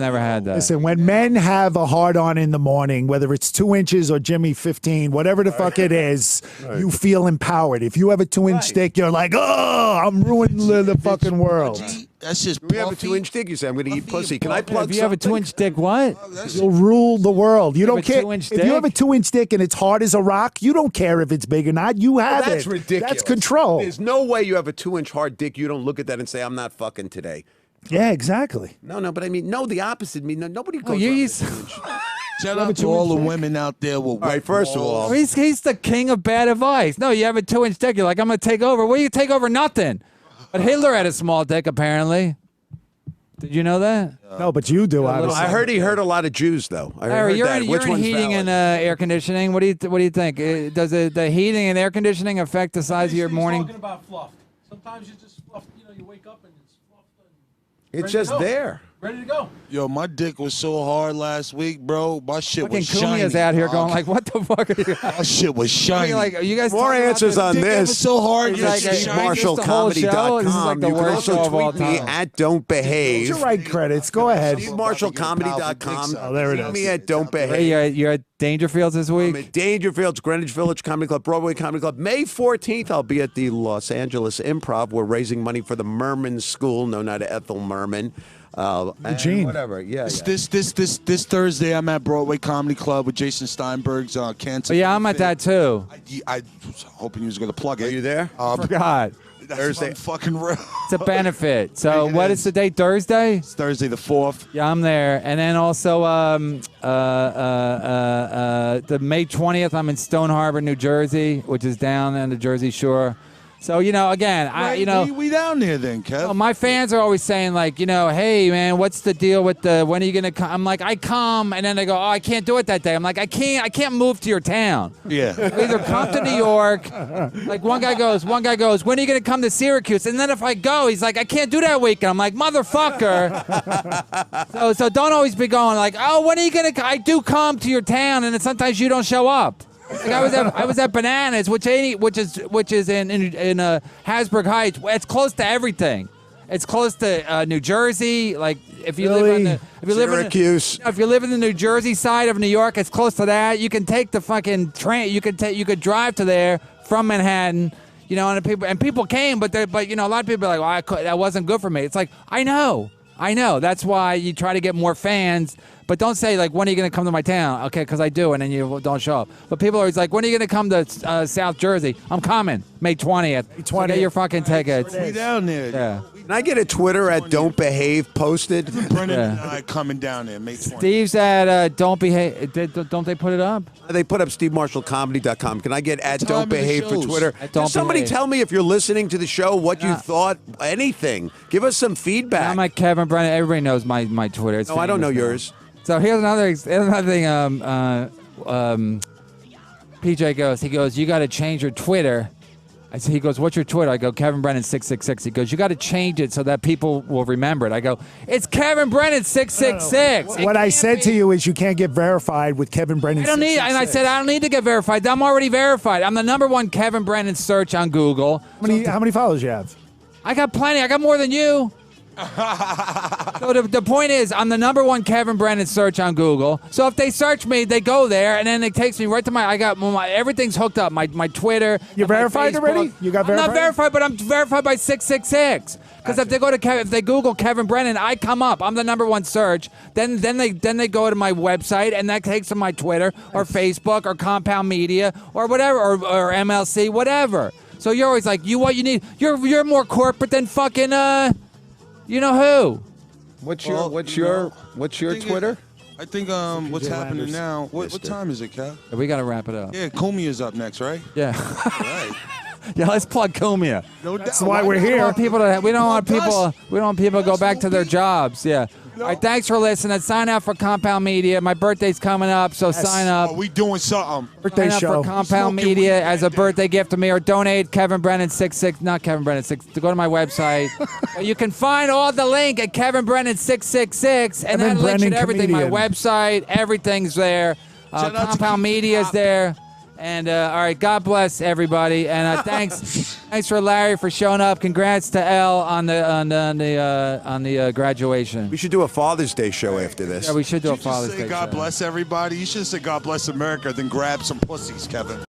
Listen, when men have a hard on in the morning, whether it's 2 inches or Jimmy 15, whatever the fuck it is, you feel empowered. If you have a 2-inch dick, you're like, oh, I'm ruining the fucking world.
That's just
We have a
puffy.
2-inch dick. You say I'm going to eat pussy. Can I
puffy.
plug
If you have a
something?
2-inch dick, what?
You'll rule the world. You
have
don't
a
care
2-inch
if you have a
dick?
2-inch dick and it's hard as a rock. You don't care if it's big or not. You have
That's
it.
ridiculous.
That's control.
There's no way you have a 2-inch hard dick. You don't look at that and say, I'm not fucking today.
Yeah, exactly.
No, but I mean, no, the opposite. I mean, nobody goes.
you
around
use-
with a 2-inch.
Shout out to all the women out there with.
All right, first of all,
He's the king of bad advice. No, you have a 2-inch dick. You're like, I'm gonna take over. Well, you take over nothing. But Hitler had a small dick, apparently. Did you know that?
No, but you do. Obviously.
I heard he hurt a lot of Jews, though. I
Larry,
heard
you're
that.
in,
Which
you're in
one's
heating
valid?
and air conditioning. What do you think? Does the heating and air conditioning affect the size of your
He's
morning?
talking about fluff. Sometimes you just fluff. You know, you wake up and it's fluffed. And
It's
ready to
just
go.
there.
Ready to go.
Yo, my dick was so hard last week, bro. My shit
Fucking
was shiny.
Kumia's out here going
dog.
like, what the fuck are you?
My shit was shiny.
Like, are you guys
More
talking about
answers
this?
on
Dick
this.
was so hard.
It's
You're
like
shiny.
SteveMarshallComedy.com.
This is like the
You can
worst
also
show of all
tweet me
time.
at Don't Behave.
Your right credits. Go ahead.
SteveMarshallComedy.com.
Oh, there it
Tweet
is.
me at Don't
Hey,
Behave.
you're at Dangerfields this
I'm
week?
at Dangerfields, Greenwich Village Comedy Club, Broadway Comedy Club. May 14th, I'll be at the Los Angeles Improv. We're raising money for the Merman School, known as Ethel Merman. And
Gene.
whatever. Yeah.
This Thursday, I'm at Broadway Comedy Club with Jason Steinberg's cancer.
Oh, yeah, I'm at that too.
I was hoping you was gonna plug it.
Are you there?
Forgot.
That's
Thursday.
fucking real.
It's a benefit. So
It
what
is.
is the date? Thursday?
It's Thursday the 4th.
Yeah, I'm there. And then also the May 20th, I'm in Stone Harbor, New Jersey, which is down on the Jersey Shore. So, again,
we down there then, Kev.
well, my fans are always saying, like, hey, man, what's the deal with when are you going to come? I'm like, I come, and then they go, oh, I can't do it that day. I'm like, I can't move to your town.
Yeah.
Either come to New York. Like, one guy goes, when are you going to come to Syracuse? And then if I go, he's like, I can't do that weekend. I'm like, motherfucker. so don't always be going like, oh, when are you going to, I do come to your town, and then sometimes you don't show up. Like I was at Bananas, which is in Hasbrook Heights. It's close to everything. It's close to New Jersey. Like if you live
Syracuse.
if you live in the New Jersey side of New York, it's close to that. You can take the fucking train. You could drive to there from Manhattan. You know, and people came, but a lot of people are like, well, that wasn't good for me. It's like, I know. That's why you try to get more fans, but don't say like, when are you going to come to my town? Okay, because I do, and then you don't show up. But people are always like, when are you going to come to South Jersey? I'm coming, May 20th. So get your fucking tickets.
We down there.
Yeah.
Can I get a Twitter at Don't Behave posted?
Brennan and I coming down there, May 20th.
Steve's at Don't Behave. Don't they put it up?
They put up SteveMarshallComedy.com. Can I get at
time
Don't
of the
Behave for
shows?
Twitter?
At Don't
Can somebody
Behave.
tell me if you're listening to the show what you thought? Anything. Give us some feedback.
I'm like Kevin Brennan. Everybody knows my Twitter. It's
No, I don't know
famous now.
yours.
So here's another thing. PJ goes. He goes, you got to change your Twitter. He goes, what's your Twitter? I go, Kevin Brennan 666. He goes, you got to change it so that people will remember it. I go, it's Kevin Brennan 666.
What I said to you is you can't get verified with Kevin Brennan.
I don't need, and I said I don't need to get verified. I'm already verified. I'm the #1 Kevin Brennan search on Google.
How many followers you have?
I got plenty. I got more than you. So the point is, I'm the #1 Kevin Brennan search on Google. So if they search me, they go there, and then it takes me right to my everything's hooked up. My Twitter.
You're
and my
verified
Facebook.
already? You got verified?
I'm not verified, but I'm verified by 666. Because if they Google Kevin Brennan, I come up. I'm the #1 search. Then they go to my website, and that takes them to my Twitter or Facebook or Compound Media or whatever or MLC, whatever. So you're always like, what you need? You're more corporate than fucking you know who?
What's
Well,
your
think
Twitter?
I think what's happening now. What time is it, Kev?
We got to wrap it up.
Yeah, Kumia's up next, right?
Yeah.
Right.
Yeah, let's plug Kumia.
No
That's
doubt.
why we're
We
here.
don't want people to go back to their jobs. Yeah. All right, thanks for listening. Sign up for Compound Media. My birthday's coming up, so sign up.
Oh, we doing something.
Birthday
Sign up
show.
for Compound
Smoking
Media
weed
as a
that day.
birthday gift to me, or donate Kevin Brennan 66. Not Kevin Brennan 6. To go to my website. You can find all the link at Kevin Brennan 666, and
Kevin
that links you to
Brennan
everything.
comedian.
My website, everything's there.
Shout out to
Compound
Keith
Media's
Pop.
there. And all right, God bless everybody, and thanks for Larry for showing up. Congrats to Elle on the graduation.
We should do a Father's Day show after this.
Yeah, we should do a
Did you just
Father's
say
Day
God
show.
bless everybody? You should have said God bless America, then grab some pussies, Kevin.